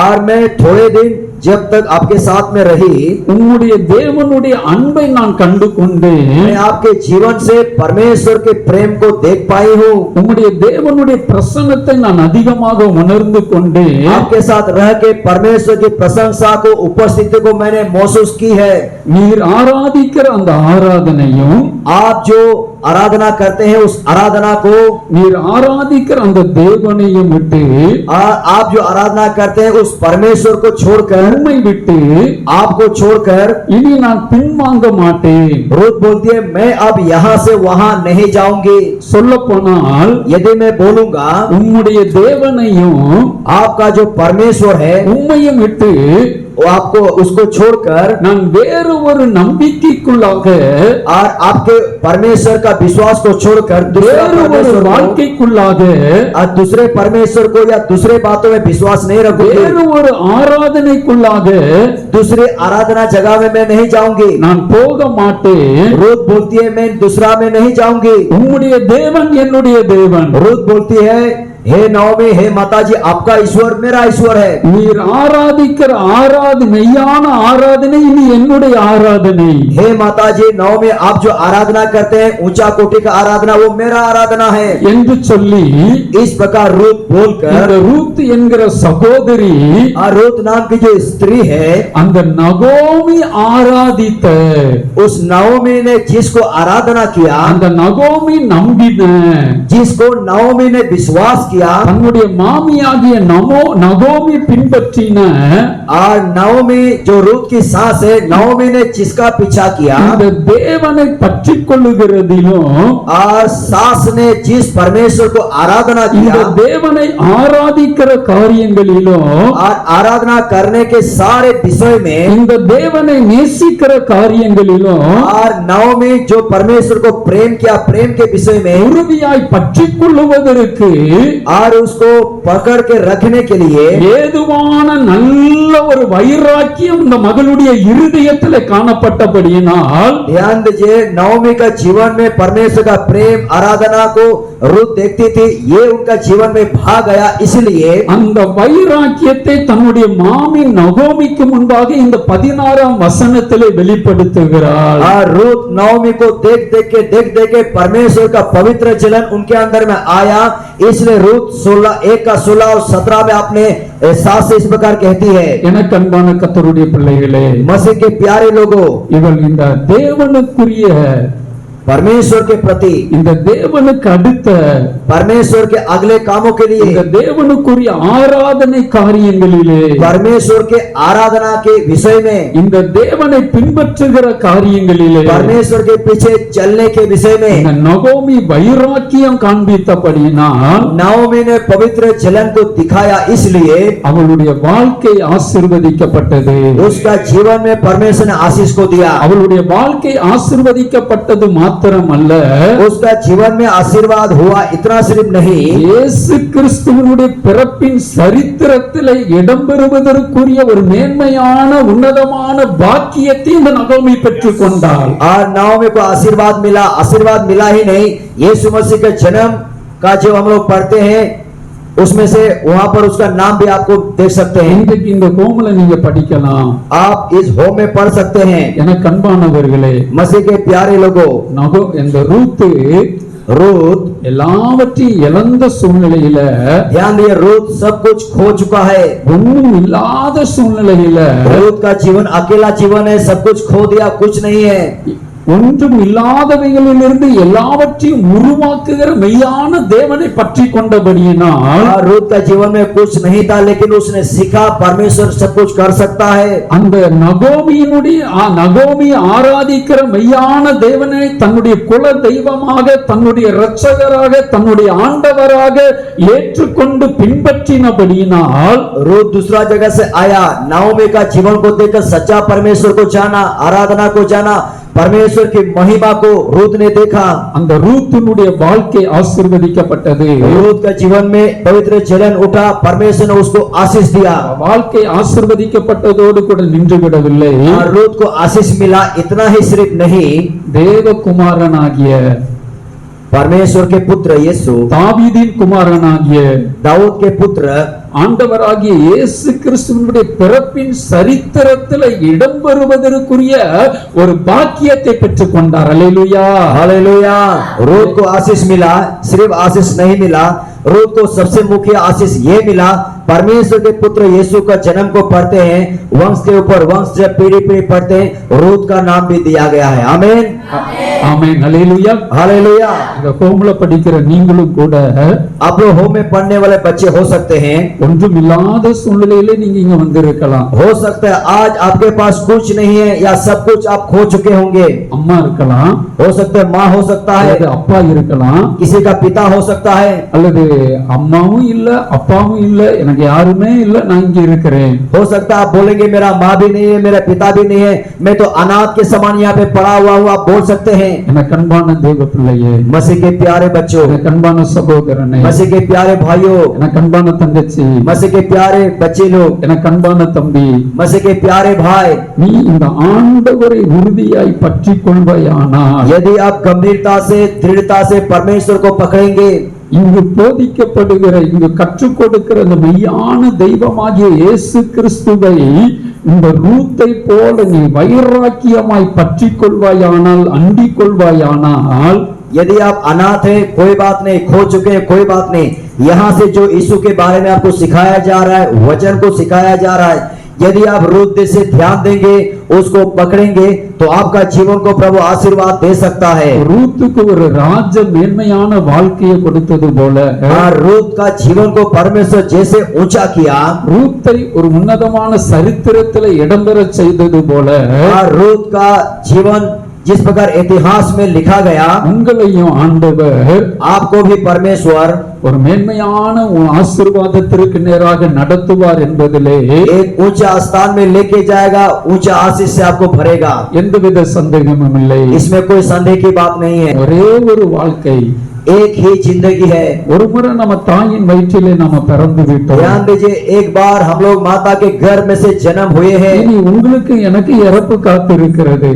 [SPEAKER 2] और मैं थोड़े दिन जब तक आपके साथ में रही,
[SPEAKER 1] உம்முடைய தேவனுடைய அன்பை நான் கண்டு கொண்டேன்.
[SPEAKER 2] मैं आपके जीवन से परमेश्वर के प्रेम को देख पाई हूँ।
[SPEAKER 1] உம்முடைய தேவனுடைய பிரசன்னத்தை நான் அதிகமாக உணர்ந்து கொண்டேன்.
[SPEAKER 2] आपके साथ रह के परमेश्वर की प्रशंसा को, उपस्थिति को मैंने महसूस की है।
[SPEAKER 1] நீர் ஆராதிக்கிற அந்த ஆராதனையும்,
[SPEAKER 2] आप जो आराधना करते हैं उस आराधना को,
[SPEAKER 1] நீர் ஆராதிக்கிற அந்த தேவனையும் விட்டு,
[SPEAKER 2] आप जो आराधना करते हैं उस परमेश्वर को छोड़कर,
[SPEAKER 1] உம்மை விட்டு
[SPEAKER 2] आपको छोड़कर
[SPEAKER 1] இனி நான் பின்வாங்க மாட்டேன்.
[SPEAKER 2] रूत बोलती है मैं अब यहाँ से वहाँ नहीं जाऊंगी।
[SPEAKER 1] சொல்ல போனால்
[SPEAKER 2] यदि मैं बोलूंगा
[SPEAKER 1] உம்முடைய தேவனையும்
[SPEAKER 2] आपका जो परमेश्वर है
[SPEAKER 1] உம்மையும் விட்டு
[SPEAKER 2] वो आपको उसको छोड़कर
[SPEAKER 1] நான் வேறு ஒரு நம்பிக்கைக்குள்ளாக,
[SPEAKER 2] और आपके परमेश्वर का विश्वास को छोड़कर दूसरे
[SPEAKER 1] வேறு ஒரு
[SPEAKER 2] परमेश्वर को,
[SPEAKER 1] வாழ்க்கைக்குள்ளாக,
[SPEAKER 2] और दूसरे परमेश्वर को या दूसरे बातों में विश्वास नहीं रखूंगी।
[SPEAKER 1] வேறு ஒரு ஆராதனைக்குள்ளாக
[SPEAKER 2] दूसरे आराधना जगह में मैं नहीं जाऊंगी।
[SPEAKER 1] நான் போக மாட்டேன்.
[SPEAKER 2] रूत बोलती है मैं दूसरा में नहीं जाऊंगी।
[SPEAKER 1] உம்முடைய தேவன் என்னுடைய தேவன்.
[SPEAKER 2] रूत बोलती है हे नवमी, हे माताजी, आपका ईश्वर मेरा ईश्वर है।
[SPEAKER 1] நீர் ஆராதிக்கிற மெய்யான ஆராதனை இனி என்னுடைய ஆராதனை.
[SPEAKER 2] हे माताजी नवमी, आप जो आराधना करते हैं ऊंचा कोटि का आराधना, वो मेरा आराधना है
[SPEAKER 1] என்று சொல்லி
[SPEAKER 2] इस प्रकार रूत
[SPEAKER 1] இந்த
[SPEAKER 2] बोलकर,
[SPEAKER 1] ரூத் என்கிற சகோதரி
[SPEAKER 2] और रूत नाम की जो स्त्री है,
[SPEAKER 1] அந்த நகோமி ஆராதித்த,
[SPEAKER 2] उस नवमी ने जिसको आराधना किया,
[SPEAKER 1] அந்த நகோமி நம்பின,
[SPEAKER 2] जिसको नवमी ने विश्वास किया,
[SPEAKER 1] தன்னுடைய மாமியாகிய நகோமி பின்பற்றின,
[SPEAKER 2] और नवमी जो रूत की सास है, नवमी ने जिसका पीछा किया,
[SPEAKER 1] இந்த தேவனை பற்றிக் கொள்ளுகிறதிலும்,
[SPEAKER 2] और सास ने जिस परमेश्वर को आराधना
[SPEAKER 1] இந்த
[SPEAKER 2] किया,
[SPEAKER 1] தேவனை ஆராதிக்கிற காரியங்களிலும்,
[SPEAKER 2] और आराधना करने के सारे विषय में,
[SPEAKER 1] இந்த தேவனை நேசிக்கிற காரியங்களிலும்
[SPEAKER 2] और नवमी जो परमेश्वर को प्रेम किया, प्रेम के विषय में,
[SPEAKER 1] உறுதியாய் பற்றிக் கொள்ளுவதற்கு
[SPEAKER 2] और उसको पकड़ के रखने के लिए
[SPEAKER 1] ஏதுவான நல்ல ஒரு வைராக்கியம் இந்த மகளுடைய இருதயத்தில் காணப்பட்டபடியினால்,
[SPEAKER 2] ध्यान दीजिए, नवमी का जीवन में परमेश्वर का प्रेम, आराधना को रूत देखती थी, ये उनका जीवन में भाग गया। इसलिए
[SPEAKER 1] அந்த வைராக்கியத்தை தன்னுடைய மாமி நகோமிக்கு முன்பாக இந்த 16 வசனத்திலே வெளிப்படுத்துகிறார்.
[SPEAKER 2] और रूत नवमी को देख देख के परमेश्वर का पवित्र जलन उनके अंदर में आया। इसलिए रूत 1:16 और 17 में अपने सास से इस प्रकार कहती है,
[SPEAKER 1] எனக்கு அன்பான கர்த்தருடைய பிள்ளைகளே,
[SPEAKER 2] मसीह के प्यारे लोगों,
[SPEAKER 1] இவள் இந்த தேவனுக்குரிய,
[SPEAKER 2] परमेश्वर के प्रति,
[SPEAKER 1] இந்த தேவனுக்கு அடுத்த,
[SPEAKER 2] परमेश्वर के अगले कामों के लिए,
[SPEAKER 1] இந்த தேவனுக்குரிய ஆராதனை காரியங்களிலே,
[SPEAKER 2] परमेश्वर के आराधना के विषय में,
[SPEAKER 1] இந்த தேவனை பின்பற்றுகிற காரியங்களிலே,
[SPEAKER 2] परमेश्वर के पीछे चलने के विषय
[SPEAKER 1] இந்த
[SPEAKER 2] में
[SPEAKER 1] நகோமி வைராக்கியம் காண்பித்தபடியினால்
[SPEAKER 2] नवमी ने पवित्र जलन को दिखाया। इसलिए
[SPEAKER 1] அவளுடைய வாழ்க்கை ஆசீர்வதிக்கப்பட்டது.
[SPEAKER 2] उसका जीवन में परमेश्वर ने आशीष को दिया।
[SPEAKER 1] அவளுடைய வாழ்க்கை ஆசீர்வதிக்கப்பட்டது மாத்திரமல்ல,
[SPEAKER 2] उसका जीवन में आशीर्वाद हुआ, इतना सिर्फ नहीं,
[SPEAKER 1] இயேசு கிறிஸ்துவினுடைய பிறப்பின் சரித்திரத்திலே இடம்பெறுவதற்குரிய ஒரு மேன்மையான உன்னதமான பாக்கியத்தை இந்த நகோமி பெற்றுக் கொண்டாள்.
[SPEAKER 2] और नवमी को आशीर्वाद मिला ही नहीं, यीशु मसीह के जन्म का जो हम लोग पढ़ते हैं उसमें से वहां पर उसका नाम भी आपको देख सकते हैं।
[SPEAKER 1] இன்றைக்கு இந்த கோமல நீங்க படிக்கலாம்.
[SPEAKER 2] आप इस होम में पढ़ सकते हैं।
[SPEAKER 1] எனக்கு அன்பானவர்களே,
[SPEAKER 2] मसीह के प्यारे लोगों,
[SPEAKER 1] இந்த ரூத் எல்லாவற்றையும் இழந்த சூழ்நிலையில,
[SPEAKER 2] ध्यान दिए, रूत सब कुछ खो चुका है।
[SPEAKER 1] ஒண்ணும் இல்லாத சூழ்நிலையில
[SPEAKER 2] रूत का जीवन अकेला जीवन है, सब कुछ खो दिया, कुछ नहीं है।
[SPEAKER 1] ஒன்றும் இல்லாதவைகளிலிருந்து எல்லாவற்றையும் உருவாக்குகிற மெய்யான தேவனை பற்றி கொண்டபடியினால்
[SPEAKER 2] रूत का जीवन में कुछ नहीं था, लेकिन उसने सीखा परमेश्वर सब कुछ कर सकता है।
[SPEAKER 1] அந்த நகோமி ஆராதிக்கிற மெய்யான தேவனை தன்னுடைய குல தெய்வமாக, தன்னுடைய இரட்சகராக, தன்னுடைய ஆண்டவராக ஏற்றுக்கொண்டு பின்பற்றினபடியினால்
[SPEAKER 2] रूत दूसरा जगह से आया, नाओमी का जीवन को देखकर सच्चा परमेश्वर को जाना, आराधना को जाना, परमेश्वर की महिमा को रूत ने देखा।
[SPEAKER 1] அந்த ரூத்தினுடைய வாழ்க்கை ஆசீர்வதிக்கப்பட்டது।
[SPEAKER 2] रूत का जीवन में पवित्र जलन उठा, परमेश्वर ने उसको आशीष दिया।
[SPEAKER 1] வாழ்க்கை ஆசீர்வதிக்கப்பட்டதோடு கூட நின்று விடவில்லை।
[SPEAKER 2] रूत को आशीष मिला, इतना ही सिर्फ नहीं,
[SPEAKER 1] தேவகுமாரனாகிய
[SPEAKER 2] परमेश्वर के पुत्र यीशु,
[SPEAKER 1] தாவீதின் குமாரனாகிய
[SPEAKER 2] दाऊद के पुत्र
[SPEAKER 1] ஆண்டவராகிய இயேசு கிறிஸ்துவினுடைய பிறப்பின் சரித்திரத்தில் இடம்பெறுவதற்குரிய ஒரு பாக்கியத்தை பெற்றுக் கொண்டார்। அல்லேலூயா,
[SPEAKER 2] हालेलुया। रूत को आशीष मिला, सिर्फ आशीष नहीं मिला, रूत को सबसे मुख्य आशीष ये मिला, परमेश्वर के पुत्र यीशु का जन्म को पढ़ते हैं, वंश के ऊपर वंश जब पीढ़ी पीढ़ी पढ़ते हैं, रूत का नाम भी दिया गया है। आमीन,
[SPEAKER 1] ஆமென், அல்லேலூயா,
[SPEAKER 2] हालेलुया।
[SPEAKER 1] இந்த ஹோம்ல படிக்கிற நீங்களும் கூட
[SPEAKER 2] आप लोग होम में पढ़ने वाले बच्चे हो सकते हैं,
[SPEAKER 1] ஒன்றும் இல்லாத சூழ்நிலையிலே நீங்க இங்க வந்திருக்கலாம்।
[SPEAKER 2] हो सकता है आज आपके पास कुछ नहीं है या सब कुछ आप खो चुके होंगे।
[SPEAKER 1] அம்மா இருக்கலாம்,
[SPEAKER 2] हो सकता है माँ हो सकता है,
[SPEAKER 1] அல்லது அப்பா இருக்கலாம்,
[SPEAKER 2] किसी का पिता हो सकता है,
[SPEAKER 1] அல்லது அம்மாவும் இல்ல அப்பாவும் இல்ல, எனக்கு யாருமே இல்ல, நான் இங்க இருக்கிறேன்।
[SPEAKER 2] हो सकता है आप बोलेंगे मेरा माँ भी नहीं है, मेरा पिता भी नहीं है, मैं तो अनाथ के समान यहाँ पे पड़ा हुआ हूँ, आप बोल सकते हैं।
[SPEAKER 1] எனக்கு அன்பான தேவ பிள்ளையே,
[SPEAKER 2] मसीह के प्यारे बच्चों,
[SPEAKER 1] எனக்கு அன்பான சகோதரனே,
[SPEAKER 2] मसीह के प्यारे भाइयों,
[SPEAKER 1] எனக்கு अनबान தங்கச்சி,
[SPEAKER 2] मसीह के प्यारे बच्चे लोग,
[SPEAKER 1] எனக்கு அன்பான தம்பி,
[SPEAKER 2] मसीह के प्यारे भाई,
[SPEAKER 1] நீ இந்த ஆண்டவரை உறுதியாய் பற்றிக் கொள்வாயானால்,
[SPEAKER 2] यदि आप गंभीरता से दृढ़ता से परमेश्वर को पकड़ेंगे,
[SPEAKER 1] இங்கு போதிக்கப்படுகிற, இங்கு கற்றுக் கொடுக்கிற இந்த மெய்யான தெய்வமாகிய இயேசு கிறிஸ்துவை இந்த ரூத்தை போல நீ வைராக்கியமாய் பற்றிக் கொள்வாயானால், அண்டிக் கொள்வாயானால்,
[SPEAKER 2] यदि आप अनाथ हैं कोई बात नहीं, खो चुके हैं कोई बात नहीं, यहाँ से जो यीशु के बारे में आपको सिखाया जा रहा है, वचन को सिखाया जा रहा है, यदि आप रूत से ध्यान देंगे, उसको पकड़ेंगे, तो आपका जीवन को प्रभु आशीर्वाद दे सकता है।
[SPEAKER 1] ரூத்துக்கு ஒரு ராஜ மேன்மையான வாழ்க்கையை கொடுத்தது போல,
[SPEAKER 2] रूत का जीवन को परमेश्वर जैसे ऊंचा किया,
[SPEAKER 1] ரூத்தை ஒரு உன்னதமான சரித்திரத்தில் இடம்பெற செய்தது போல,
[SPEAKER 2] रूत का जीवन जिस प्रकार इतिहास में लिखा गया,
[SPEAKER 1] உங்களையும் ஆண்டவர்
[SPEAKER 2] आपको भी परमेश्वर
[SPEAKER 1] ஒரு மேன்மையான ஆசீர்வாதத்திற்கு நேராக நடத்துவார் என்பதிலே
[SPEAKER 2] एक ऊंचा स्थान में लेके जाएगा, ऊंचा आशीष से आपको भरेगा,
[SPEAKER 1] எந்தவித சந்தேகமும் இல்லை।
[SPEAKER 2] इसमें कोई संदेह की बात नहीं है।
[SPEAKER 1] ஒரே ஒரு வாழ்க்கை,
[SPEAKER 2] एक ही जिंदगी है।
[SPEAKER 1] ஒரு முறை நம்ம தாயின் வயிற்றிலே நாம பிறந்து விட்டோம்।
[SPEAKER 2] ध्यान दीजिए, एक बार हम लोग माता के गर्भ में से जन्म हुए हैं।
[SPEAKER 1] இனி உங்களுக்கு எனக்கு இறப்பு காத்திருக்கிறது।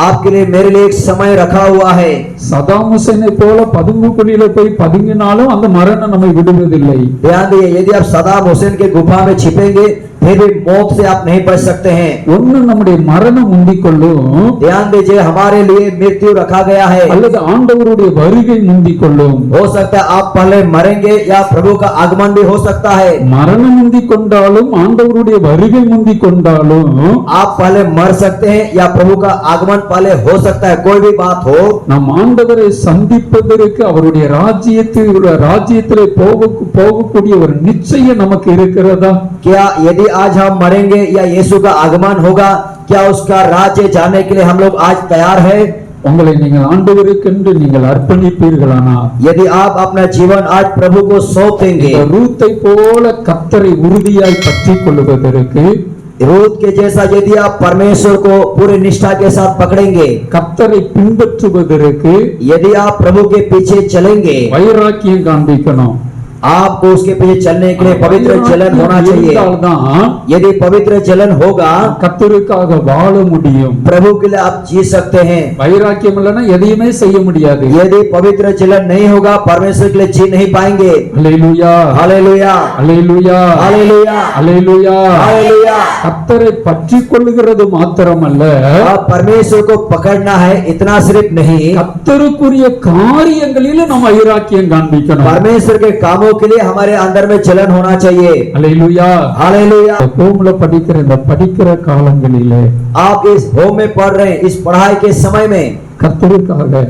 [SPEAKER 2] आपके लिए मेरे लिए एक समय रखा हुआ है।
[SPEAKER 1] சதாம் ஹுசைனை போல பதுங்கு குழியில போய் பதுங்கினாலும் அந்த மரணம் நம்மை விடுவதில்லை।
[SPEAKER 2] ध्यान दीजिए, यदि आप सदाम हुसैन के गुफा में छिपेंगे फिर भी मौत से आप नहीं बच सकते हैं।
[SPEAKER 1] ஒன்னு நம்முடைய மரணம் முந்திக் கொள்ளும்,
[SPEAKER 2] ध्यान दीजिए, हमारे लिए मृत्यु रखा गया है,
[SPEAKER 1] அல்லது ஆண்டவருடைய வருகை முந்திக் கொள்ளும்।
[SPEAKER 2] हो सकता है आप पहले मरेंगे या प्रभु का आगमन भी हो सकता है।
[SPEAKER 1] மரணம் முந்திக் கொண்டாலும் ஆண்டவருடைய வருகை முந்திக் கொண்டாலும்
[SPEAKER 2] आप पहले मर सकते हैं या प्रभु का आगमन पहले हो सकता है, कोई भी बात हो।
[SPEAKER 1] நம் ஆண்டவரை சந்திப்பதற்கு அவருடைய ராஜ்யத்திலே போகக்கூடிய ஒரு நிச்சயம் நமக்கு இருக்கிறதா?
[SPEAKER 2] क्या यदि आज हम मरेंगे या यीशु का आगमन होगा, क्या उसका राज्य जाने के लिए हम लोग आज तैयार है?
[SPEAKER 1] உங்களை நீங்கள் ஆண்டவருக்கென்று நீங்கள் அர்ப்பணிப்பீர்களானால்,
[SPEAKER 2] यदि आप अपना जीवन आज प्रभु को सौंप देंगे,
[SPEAKER 1] இந்த ரூத்தை போல கர்த்தரை உறுதியாய் பற்றிக் கொள்வதற்கு,
[SPEAKER 2] रूत के जैसा यदि आप परमेश्वर को पूरी निष्ठा के साथ पकड़ेंगे,
[SPEAKER 1] கர்த்தரை பின்பற்றுவதற்கு
[SPEAKER 2] यदि आप प्रभु के पीछे चलेंगे,
[SPEAKER 1] வைராக்கியம் காண்பிக்கணும்।
[SPEAKER 2] आपको उसके पीछे चलने के लिए पवित्र जलन होना चाहिए।
[SPEAKER 1] இருந்தால்தான்
[SPEAKER 2] यदि पवित्र जलन होगा,
[SPEAKER 1] கர்த்தருக்காக வாழ முடியும்।
[SPEAKER 2] प्रभु के लिए आप जी सकते हैं।
[SPEAKER 1] வைராக்கியம் இல்லைன்னா எதையுமே செய்ய முடியாது।
[SPEAKER 2] यदि पवित्र जलन नहीं होगा, परमेश्वर के लिए जी नहीं पाएंगे।
[SPEAKER 1] அல்லேலூயா,
[SPEAKER 2] हालेलुया,
[SPEAKER 1] அல்லேலூயா,
[SPEAKER 2] हालेलुया,
[SPEAKER 1] அல்லேலூயா।
[SPEAKER 2] हालेलुया।
[SPEAKER 1] கர்த்தரை பற்றிக் கொள்ளுகிறது மாத்திரமல்ல,
[SPEAKER 2] आप परमेश्वर को पकड़ना है, इतना सिर्फ नहीं,
[SPEAKER 1] கர்த்தருக்குரிய காரியங்களில நம்ம வைராக்கியம் காண்பிக்கணும்।
[SPEAKER 2] परमेश्वर के कामों कामों के लिए हमारे अंदर में जलन होना चाहिए।
[SPEAKER 1] அல்லேலூயா.
[SPEAKER 2] हालेलुया।
[SPEAKER 1] ஹோம்ல படிக்கிற இந்த படிக்கிற காலங்களிலே
[SPEAKER 2] आप इस होम में पढ़ रहे हैं, इस पढ़ाई के समय में
[SPEAKER 1] கர்த்தருக்காக,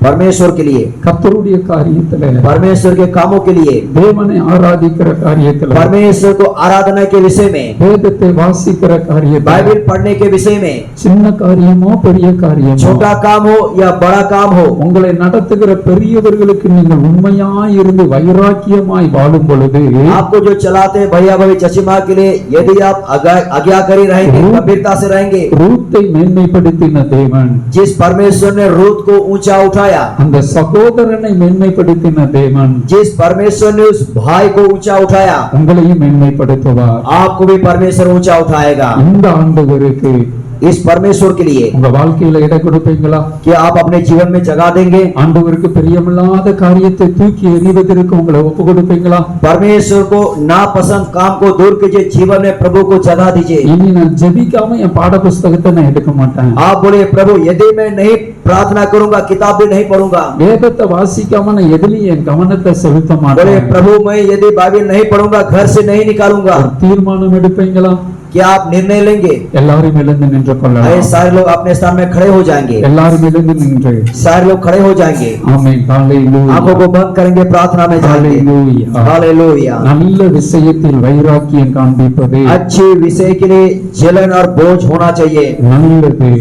[SPEAKER 2] परमेश्वर के लिए,
[SPEAKER 1] கர்த்தருடைய காரியத்துல,
[SPEAKER 2] परमेश्वर के कामों के लिए,
[SPEAKER 1] தேவனை ஆராதிக்கிற காரியத்துல,
[SPEAKER 2] परमेश्वर को आराधना के विषय में,
[SPEAKER 1] வேதத்தை வாசிக்கிற காரியத்துல,
[SPEAKER 2] बाइबल पढ़ने के विषय में,
[SPEAKER 1] சின்ன காரியமோ பெரிய காரியமோ,
[SPEAKER 2] छोटा काम हो या बड़ा काम हो,
[SPEAKER 1] உங்களை நடத்துகிற பெரியவர்களுக்கு நீங்கள் உண்மையாய் இருந்து வைராக்கியமாய் வாழும் பொழுது,
[SPEAKER 2] आपको जो चलाते हैं भैया भाभी चची माँ के लिए, यदि आप आज्ञाकारी रहेंगे, गंभीरता से रहेंगे,
[SPEAKER 1] ரூத்தை மேன்மைப்படுத்தின தேவன்,
[SPEAKER 2] जिस परमेश्वर ने रूत को ऊंचा उठाया,
[SPEAKER 1] அந்த சகோதரனை மேன்மைப்படுத்தின தேவன்,
[SPEAKER 2] जिस परमेश्वर ने उस भाई को ऊंचा उठाया,
[SPEAKER 1] உங்களையும் மேன்மைப்படுத்துவார்.
[SPEAKER 2] आपको भी परमेश्वर ऊंचा उठाएगा।
[SPEAKER 1] இந்த ஆண்டவருக்கு
[SPEAKER 2] इस परमेश्वर के लिए
[SPEAKER 1] உங்க வாழ்க்கையில இடம் கொடுப்பீங்களா?
[SPEAKER 2] कि आप अपने जीवन में जगह देंगे?
[SPEAKER 1] ஆண்டவருக்கு பிரியமில்லாத காரியத்தை தூக்கி எறிவதற்கு உங்களை ஒப்பு கொடுப்பீங்களா?
[SPEAKER 2] परमेश्वर को नापसंद काम को दूर कीजिए, जीवन में प्रभु को जगह दीजिए।
[SPEAKER 1] இனி நான் ஜெபிக்காம என் பாட புஸ்தகத்தை நான் எடுக்க மாட்டேன்.
[SPEAKER 2] आप बोले प्रभु यदि मैं नहीं प्रार्थना करूंगा, किताब भी नहीं पढ़ूंगा।
[SPEAKER 1] வேதத்தை வாசிக்காம நான் எதுலயும் என் கவனத்தை செலுத்த
[SPEAKER 2] बोले
[SPEAKER 1] மாட்டேன்.
[SPEAKER 2] प्रभु मैं यदि बाइबल नहीं पढ़ूंगा, घर से नहीं निकालूंगा।
[SPEAKER 1] ஒரு தீர்மானம் எடுப்பீங்களா?
[SPEAKER 2] क्या आप निर्णय लेंगे?
[SPEAKER 1] எல்லாரும் எழுந்து நின்று
[SPEAKER 2] अरे
[SPEAKER 1] கொள்ளலாம்.
[SPEAKER 2] सारे लोग अपने स्थान में खड़े हो जाएंगे,
[SPEAKER 1] எல்லாரும் எழுந்து நின்று
[SPEAKER 2] सारे लोग खड़े हो जाएंगे,
[SPEAKER 1] ஆமென். ஹalleluya.
[SPEAKER 2] आंखों को बंद करेंगे, प्रार्थना में जाएंगे।
[SPEAKER 1] ஹalleluya.
[SPEAKER 2] हालेलुया।
[SPEAKER 1] நல்ல விஷயத்தில் வைராக்கியம் காண்பிப்பது
[SPEAKER 2] अच्छे विषय के लिए जलन और बोझ होना चाहिए,
[SPEAKER 1] நல்லது.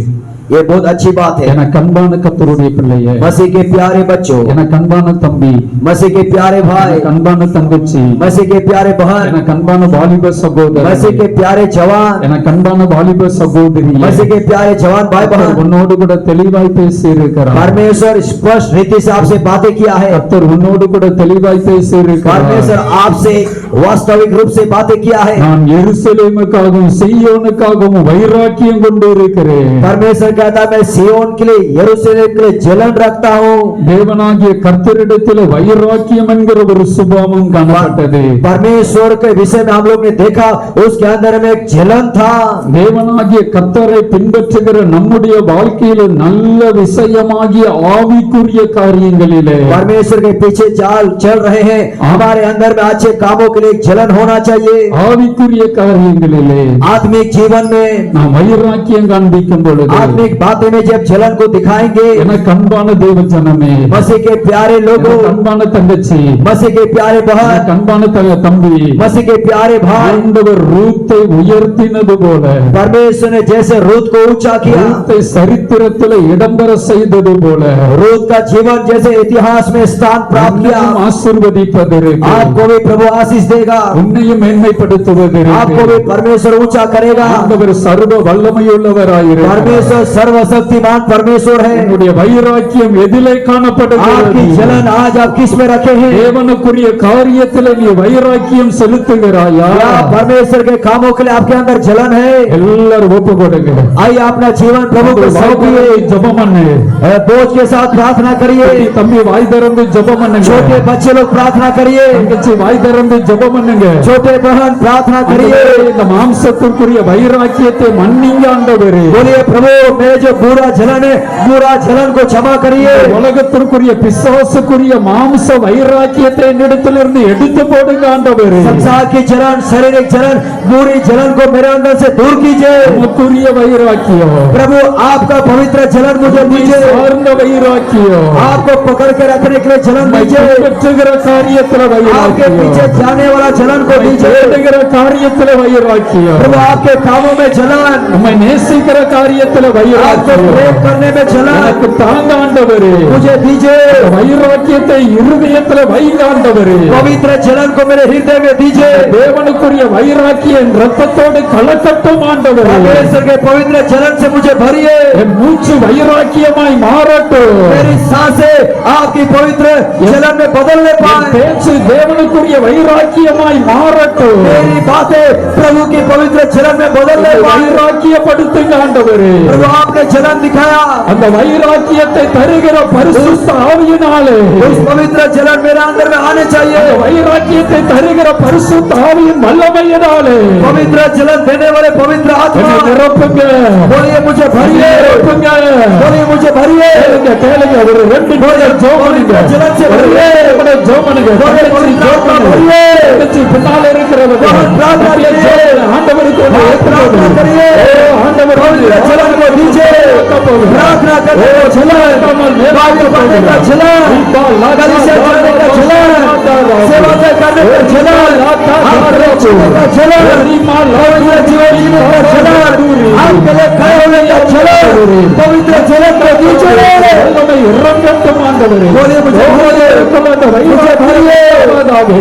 [SPEAKER 2] ये बहुत अच्छी बात है।
[SPEAKER 1] எனக்கு அன்பான கர்த்தருடைய பிள்ளையே,
[SPEAKER 2] मसीह के प्यारे बच्चों,
[SPEAKER 1] எனக்கு அன்பான தம்பி,
[SPEAKER 2] मसीह के प्यारे भाई,
[SPEAKER 1] எனக்கு அன்பான தங்கச்சி,
[SPEAKER 2] मसीह के प्यारे बहन,
[SPEAKER 1] எனக்கு அன்பான வாலிப சகோதரன்,
[SPEAKER 2] मसीह के प्यारे जवान,
[SPEAKER 1] எனக்கு அன்பான வாலிப சகோதரி,
[SPEAKER 2] मसीह के प्यारे जवान भाई बहन,
[SPEAKER 1] உன்னோடு கூட தெளிவாய் பேசி இருக்கிறார்.
[SPEAKER 2] परमेश्वर स्पष्ट रीति से आपसे बातें किया है।
[SPEAKER 1] கர்த்தர் உன்னோடு கூட தெளிவாய் பேசி இருக்கிறார்.
[SPEAKER 2] परमेश्वर आपसे वास्तविक रूप से बातें किया है।
[SPEAKER 1] நான் எருசலேமுக்காகவும் சீயோனுக்காகவும் வைராக்கியம் கொண்டு இருக்கிறேன்.
[SPEAKER 2] परमेश्वर कहता है मैं सियोन के लिए, यरूशलेम के लिए जलन रखता हूँ।
[SPEAKER 1] தேவனாகிய கர்த்தரிடத்தில் வைராக்கியம் என்கிற ஒரு சுபாவம் காணப்பட்டது.
[SPEAKER 2] परमेश्वर के विषय में हम लोग ने देखा, उसके अंदर में एक जलन था।
[SPEAKER 1] தேவனாகிய கர்த்தரை பின்பற்றுகிற நம்முடைய வாழ்க்கையில நல்ல விஷயமாகிய ஆவிக்குரிய காரியங்களிலே
[SPEAKER 2] परमेश्वर के पीछे चल रहे हैं, हमारे अंदर में अच्छे कामों के लिए जलन होना चाहिए।
[SPEAKER 1] ஆவிக்குரிய காரியங்களிலே
[SPEAKER 2] आत्मिक जीवन में,
[SPEAKER 1] நாம் வைராக்கியம் காண்பிக்கும் பொழுது
[SPEAKER 2] आत्मिक बातें में जब जलन को दिखाएंगे,
[SPEAKER 1] எனக்கு அன்பான தேவ ஜனமே,
[SPEAKER 2] मसीह के प्यारे लोगों,
[SPEAKER 1] எனக்கு அன்பான தங்கச்சி,
[SPEAKER 2] मसीह के प्यारे बहन,
[SPEAKER 1] எனக்கு அன்பான தம்பி,
[SPEAKER 2] मसीह के प्यारे भाई,
[SPEAKER 1] ஆண்டவர் ரூத்தை உயர்த்தினது போல,
[SPEAKER 2] परमेश्वर ने जैसे रूत को ऊंचा किया,
[SPEAKER 1] ரூத்தை சரித்திரத்தில் இடம்பெற செய்தது போல,
[SPEAKER 2] रूत का जीवन जैसे इतिहास में स्थान प्राप्त किया,
[SPEAKER 1] உன்னையும் ஆசீர்வதிப்பதற்கு,
[SPEAKER 2] आपको भी प्रभु आशीष देगा,
[SPEAKER 1] உன்னையும் மேன்மைப்படுத்துவதற்கு
[SPEAKER 2] आपको भी परमेश्वर ऊंचा करेगा।
[SPEAKER 1] ஆண்டவர் சர்வ வல்லமையுள்ளவராயிருக்கிறார்.
[SPEAKER 2] परमेश्वर सर्वशक्तिमान परमेश्वर है।
[SPEAKER 1] உன்னுடைய வைராக்கியம் எதிலே
[SPEAKER 2] आपकी
[SPEAKER 1] காணப்படுகிறது?
[SPEAKER 2] जलन आज आप किस में रखे हैं?
[SPEAKER 1] தேவனுக்குரிய காரியத்தில் நீ வைராக்கியம் செலுத்துகிறாயா?
[SPEAKER 2] क्या परमेश्वर के कामों के लिए आपके अंदर जलन है?
[SPEAKER 1] எல்லாரும் ஒப்பு கொடுங்க.
[SPEAKER 2] आइए अपना जीवन प्रभु को सौंपिए,
[SPEAKER 1] ஜெபம் பண்ணு.
[SPEAKER 2] बोझ के साथ प्रार्थना करिए।
[SPEAKER 1] தம்பி வாய் திறந்து ஜெபம் பண்ணுங்க.
[SPEAKER 2] छोटे बच्चे लोग प्रार्थना करिए,
[SPEAKER 1] தங்கச்சி வாய் திறந்து ஜெபம் பண்ணுங்க.
[SPEAKER 2] छोटे बहन प्रार्थना करिए।
[SPEAKER 1] இந்த மாம்சத்திற்குரிய வைராக்கியத்தை மன்னிங்க ஆண்டவரே.
[SPEAKER 2] बोलिए प्रभु मेरे जो बुरा जलन है, बुरा जलन को क्षमा करिए।
[SPEAKER 1] உலகத்திற்குரிய பிசாசுக்குரிய மாம்ச வைராக்கியத்தை என்னிடத்திலிருந்து எடுத்து போடுங்க ஆண்டவரே.
[SPEAKER 2] संसार की जलन, शारीरिक जलन, बुरी जलन को मेरे अंदर से दूर कीजिए।
[SPEAKER 1] உமக்குரிய வைராக்கியம்,
[SPEAKER 2] प्रभु आपका पवित्र जलन मुझे दीजिए।
[SPEAKER 1] சார்ந்த வைராக்கியம்,
[SPEAKER 2] आपको पकड़ के रखने के लिए जलन दीजिए।
[SPEAKER 1] பின்பற்றுகிற காரியத்துல
[SPEAKER 2] आपके
[SPEAKER 1] வைராக்கியம்,
[SPEAKER 2] पीछे जाने वाला जलन को दीजिए।
[SPEAKER 1] தேடுகிற காரியத்துல வைராக்கியம்,
[SPEAKER 2] प्रभु आपके कामों में जलन,
[SPEAKER 1] உம்மை நேசிக்கிற காரியத்துல
[SPEAKER 2] आपको
[SPEAKER 1] வைராக்கியம்,
[SPEAKER 2] प्रेम करने में जलन
[SPEAKER 1] எனக்கு தாங்க ஆண்டவரே.
[SPEAKER 2] मुझे दीजिए।
[SPEAKER 1] வைராக்கியத்தை இருதயத்துல வைங்க ஆண்டவரே.
[SPEAKER 2] पवित्र जलन को मेरे हृदय में दीजिए।
[SPEAKER 1] தேவனுக்குரிய வைராக்கியம் ரத்தத்தோடு கலக்கட்டும் ஆண்டவரே.
[SPEAKER 2] परमेश्वर के पवित्र जलन से मुझे भरिए।
[SPEAKER 1] என் மூச்சு வைராக்கியமாய் மாறட்டும்.
[SPEAKER 2] मेरी सांसें आपकी पवित्र जलन में बदलने
[SPEAKER 1] என்
[SPEAKER 2] पाए।
[SPEAKER 1] பேச்சு தேவனுக்குரிய வைராக்கியமாய் மாறட்டும்.
[SPEAKER 2] मेरी बातें प्रभु की पवित्र जलन में बदलने पाए।
[SPEAKER 1] வைராக்கியப்படுத்துங்க ஆண்டவரே.
[SPEAKER 2] प्रभु आपने जलन दिखाया,
[SPEAKER 1] அந்த வைராக்கியத்தை தருகிற பரிசுத்த ஆவியினாலே,
[SPEAKER 2] उस पवित्र जलन मेरे अंदर में आने चाहिए।
[SPEAKER 1] அந்த வைராக்கியத்தை தருகிற பரிசுத்த ஆவியின் வல்லமையினாலே
[SPEAKER 2] पवित्र जलन देने वाले पवित्र आत्मा
[SPEAKER 1] என்னை நிரப்புங்க.
[SPEAKER 2] बोलिए मुझे भरिए।
[SPEAKER 1] நிரப்புங்க.
[SPEAKER 2] बोलिए मुझे भरिए।
[SPEAKER 1] கேளுங்க, கேளுங்க. ஒரு 2 நிமிடம் ஜெபம் பண்ணுங்க.
[SPEAKER 2] जलन से भरिए।
[SPEAKER 1] கூட ஜெபம் பண்ணுங்க. தங்கச்சி ஜெபம் பண்ணுங்க. தங்கச்சி பின்னால இருக்கிறவங்க ஆண்டவருக்கு ஆண்டவர்
[SPEAKER 2] प्रार्थना करने का चलन, बात करने का चलन, कलीसिया चलने का चलन, सेवा करने का चलन, हमारे जीवन का चलन, पवित्र जीवन जीने का चलन, आपके लिए खड़े होने का चलन, पवित्र चलन को दीजिए। बोलिए मुझे भरिए,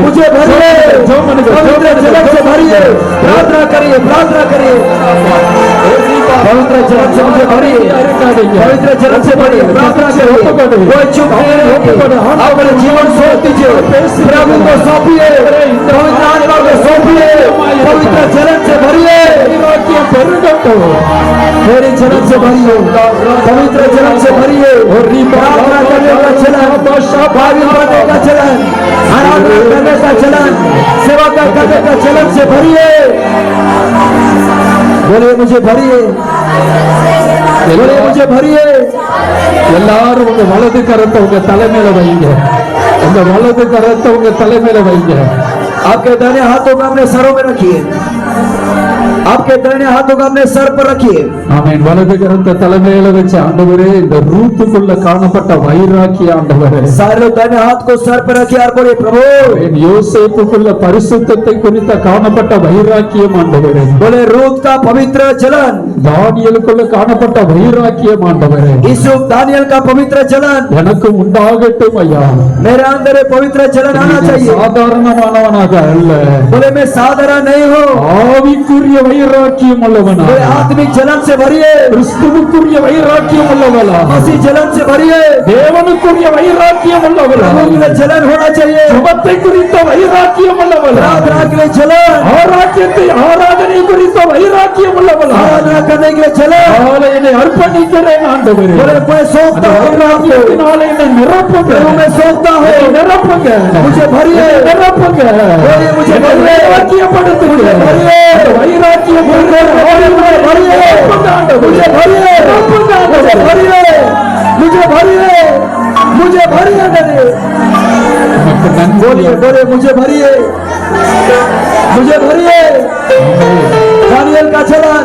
[SPEAKER 2] मुझे भरिए, पवित्र चलन से भरिए। प्रार्थना करिए, प्रार्थना करिए, पवित्र चलन से मुझे भरिए, पवित्र जलन से भरिए, प्रार्थना करिए। कोई चुप नहीं, अपने जीवन सौंप दीजिए, प्रभु को सौंपिए, पवित्र आत्मा को सौंपिए, पवित्र जलन से भरिए, मेरी जलन से भरिए, पवित्र जलन से भरिए, प्रार्थना करने का चलन, भावी करने का चलन, आराधना करने का चलन, सेवा करने का चलन से भरिए। बोले मुझे भरिए, मुझे भरिए।
[SPEAKER 1] எல்லாரும் உங்க வலது கரத்தை உங்க தலைமையில வைங்க. உங்க வலது கரத்தை உங்க தலைமையில வைங்க.
[SPEAKER 2] आपके दाहिने हाथों को अपने सरों में रखिए, आपके दाहिने हाथों को अपने सर पर रखिए।
[SPEAKER 1] ஆமென். வலது கரத்தை தலைமையில வச்சு ஆண்டவரே இந்த ரூத்துக்குள்ள காணப்பட்ட வைராக்கிய ஆண்டவரே,
[SPEAKER 2] सारे लोग दाहिने हाथ को सर पर रखिए और बोलिए प्रभु
[SPEAKER 1] என் யோசேப்புக்குள்ள பரிசுத்தத்தை குறித்த காணப்பட்ட வைராக்கியம் ஆண்டவரே,
[SPEAKER 2] बोले रूत का पवित्र जलन,
[SPEAKER 1] தானியேலுக்குள்ள காணப்பட்ட வைராக்கியம் ஆண்டவரே,
[SPEAKER 2] यूसुफ दानियल का पवित्र जलन
[SPEAKER 1] எனக்கு உண்டாகட்டும் ஐயா.
[SPEAKER 2] मेरे अंदर ये पवित्र जलन आना चाहिए।
[SPEAKER 1] சாதாரணமானவனாக அல்ல,
[SPEAKER 2] बोले मैं साधारण नहीं हूँ,
[SPEAKER 1] ஆவிக்குரிய வைராக்கியம் உள்ளவனா,
[SPEAKER 2] बोले आत्मिक जलन से भरिए,
[SPEAKER 1] கிறிஸ்துவுக்குரிய வைராக்கியம் உள்ளவளா,
[SPEAKER 2] मसीह जलन से भरिए,
[SPEAKER 1] தேவனுக்குரிய வைராக்கியம் உள்ளவளா,
[SPEAKER 2] प्रभु के लिए जलन होना चाहिए,
[SPEAKER 1] சுபத்தை குறித்த வைராக்கியம் உள்ளவளா,
[SPEAKER 2] प्रार्थना के लिए जलन,
[SPEAKER 1] ஆராதனை குறித்த வைராக்கியம் உள்ளவளா,
[SPEAKER 2] आराधना करने के लिए जलन,
[SPEAKER 1] என்னை அர்ப்பணிக்கிறேன் ஆண்டவரே.
[SPEAKER 2] बोले मैं सौंपता हूँ प्रभु को,
[SPEAKER 1] என்னை நிரப்புங்க,
[SPEAKER 2] प्रभु मैं सौंपता हूँ,
[SPEAKER 1] நிரப்புங்க,
[SPEAKER 2] मुझे भरिए,
[SPEAKER 1] நிரப்புங்க,
[SPEAKER 2] बोलिए मुझे भरिए,
[SPEAKER 1] வைராக்கியப்படுத்துங்க,
[SPEAKER 2] भरिए,
[SPEAKER 1] வைராக்கியம்
[SPEAKER 2] मुझे भरिए, मुझे भरिए, मुझे भरिए, मुझे भरिए, मुझे भरिए, बोलिए बोलिए मुझे भरिए, मुझे भरिए। दानियल का चलन,